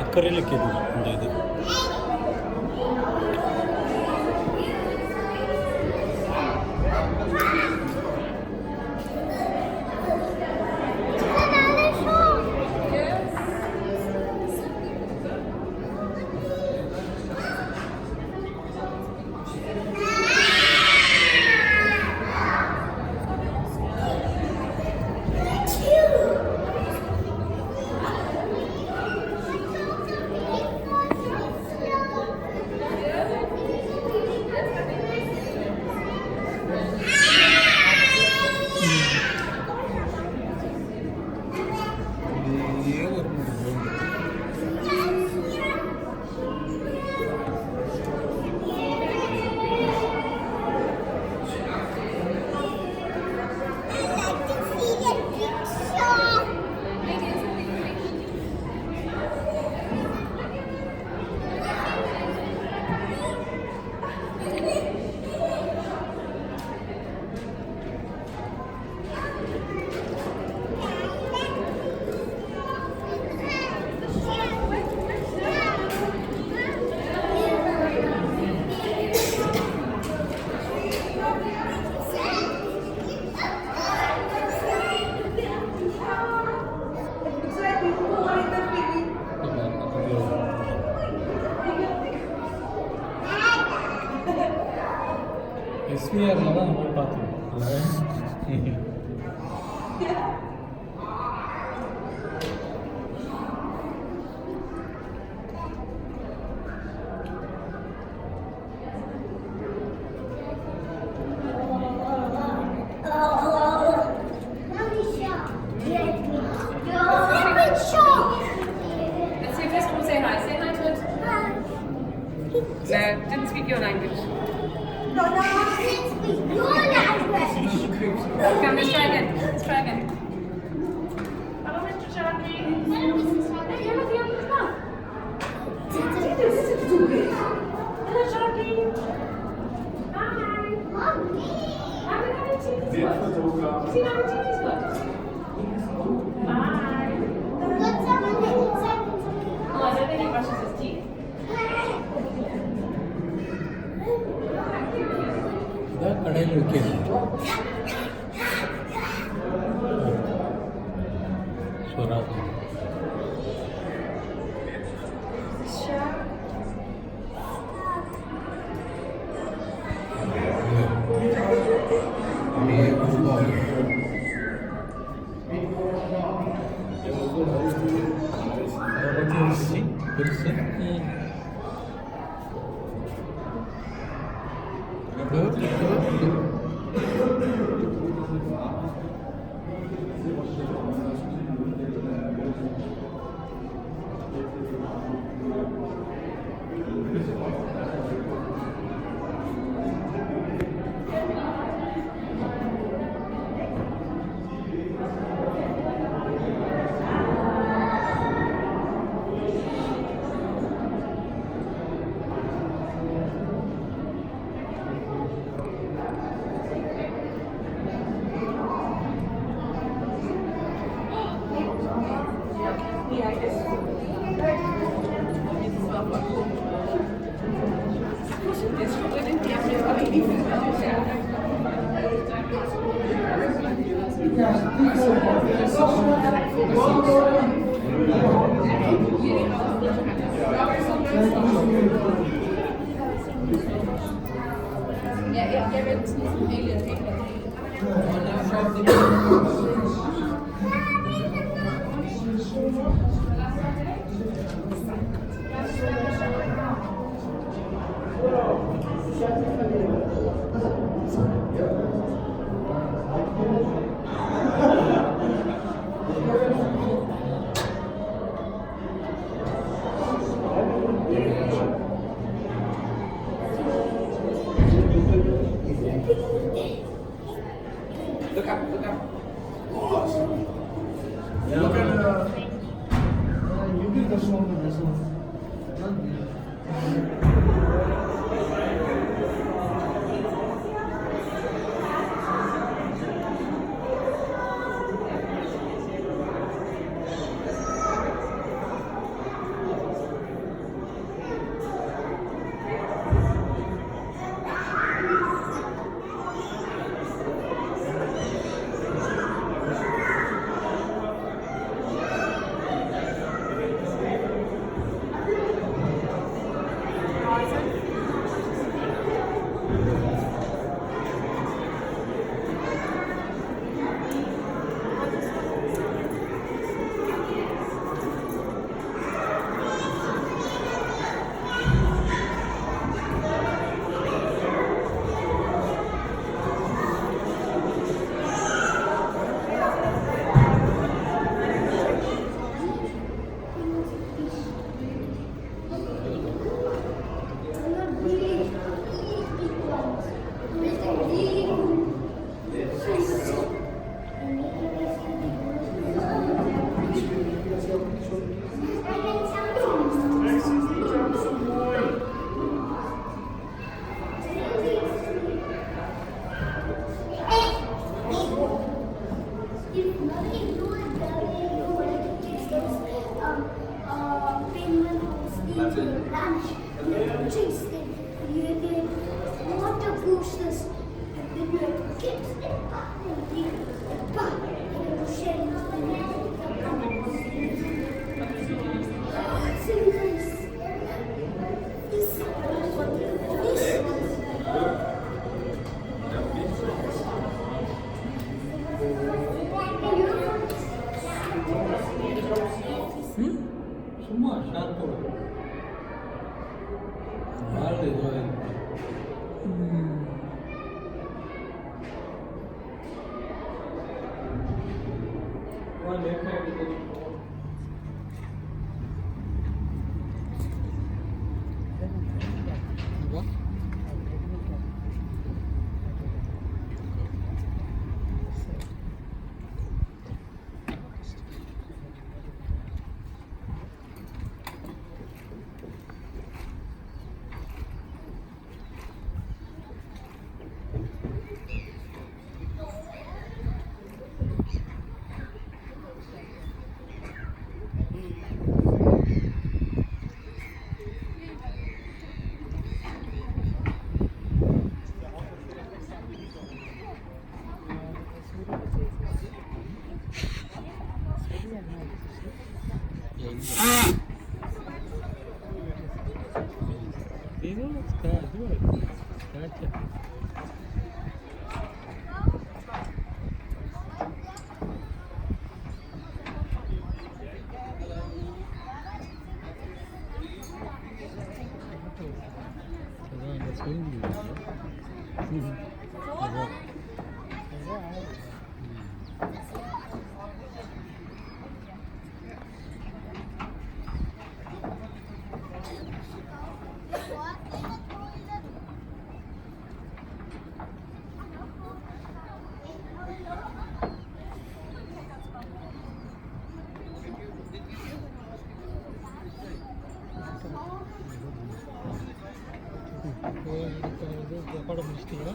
അക്കരയിലേക്ക് ഉണ്ടായത് bathroom. Let's see if this one say hi. Say hi to it. No, didn't speak your language. No, I can't speak your language. Come, let's try again. Let's try again. Hello, Mr. Sharky. Hello, Mrs. Sharky. Hello, Sharky. Hi. Mommy. Have you had a cheese? See how the cheese looks? Bye. Let's have a little second. Oh, I don't think he brushes his teeth. इधर कढ़ाई लड़के स्वराज फिर से Yeah, get rid of this alien. Look up, look up. Awesome. Look at you did the song of this one. படம் முடிச்சிட்டீங்களா?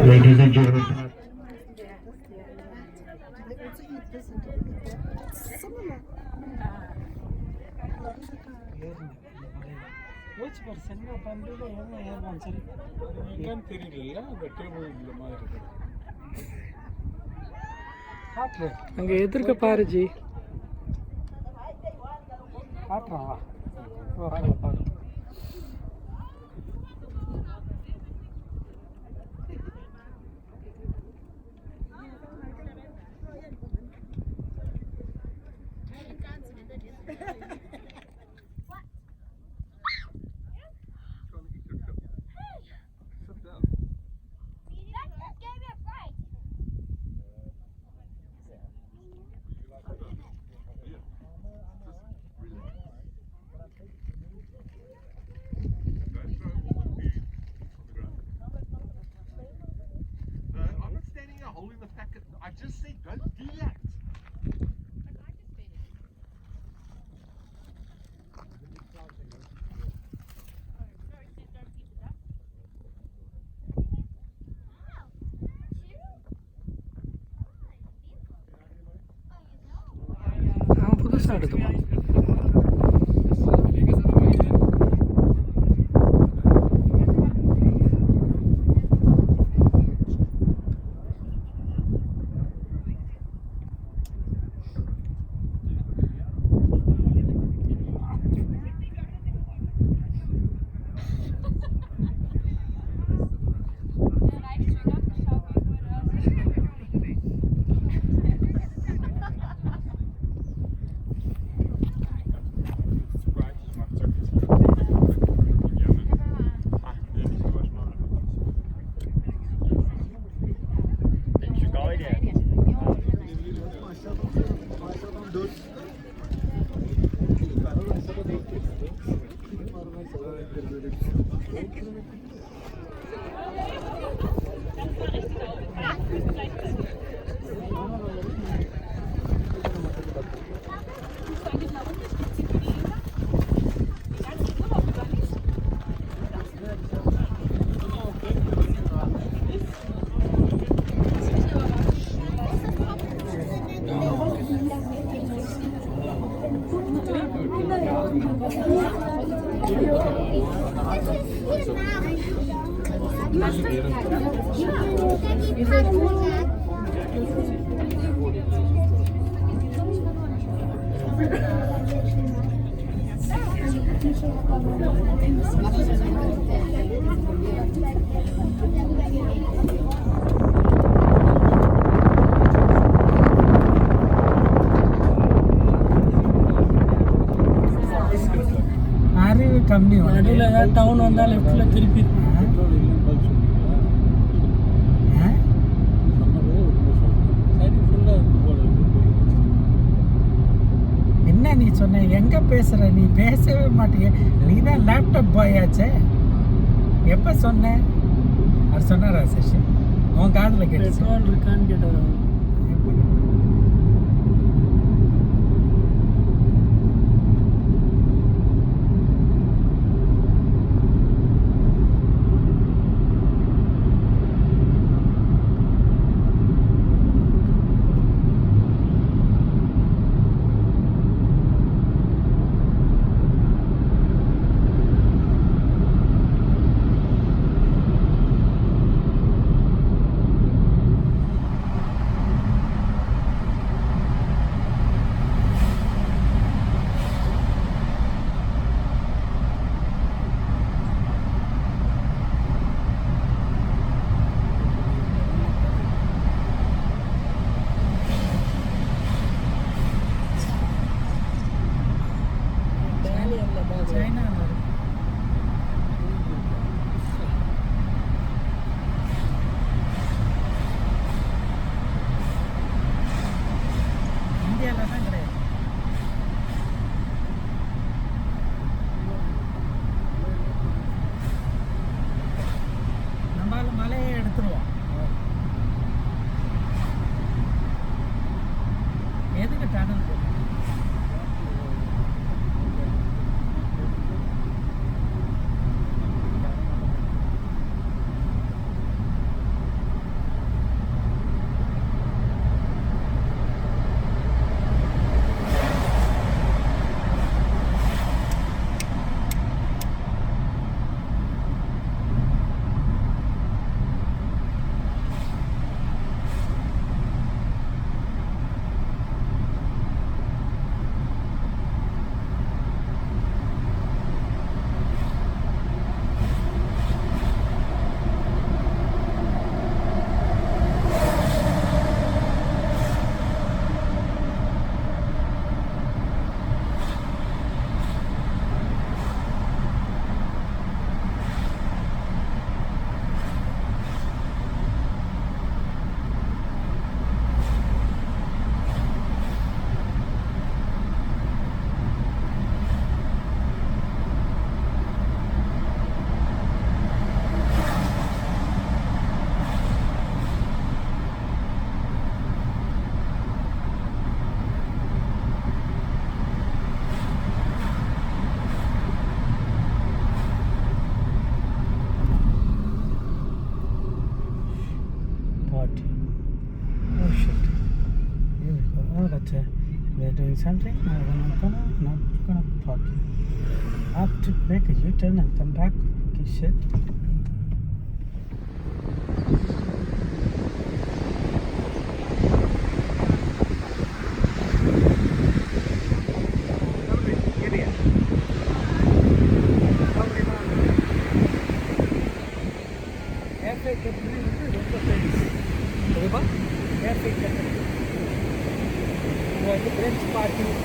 Ladies and gentlemen. Which person? No, family. என்னன்னு தெரியல, அந்த டேபிள் இந்த மாதிரி இருக்கு. அங்க எதிர்க்க பாரு ஜி. பாத்துறா வா. பாரு. I just said don't do that. நான் புதுசா எடுத்துமா அறிவு கம்மி நடுவில் ஏதாவது டவுன் வந்தால் லெஃப்டில் திருப்பி என்ன நீ சொன்ன எங்க பேசுற நீ பேசவே மாட்டிய நீ தான் லேப்டாப் பாய் ஆச்சே எப்ப சொன்ன அது சொன்னாரா சசி உன் காதுல கேட்டு பெட்ரோல் இருக்கான்னு கேட்டார் சைனா இந்தியாவில் தான் கிடையாது நம்மளால மலையை எடுத்துருவோம் எதுக்கு டனல் போகும் Oh shit. Here we go. Oh, that's they're doing something. I'm not gonna park here. I have to make a U-turn and come back. Okay, shit. Cafe Capetown. French party.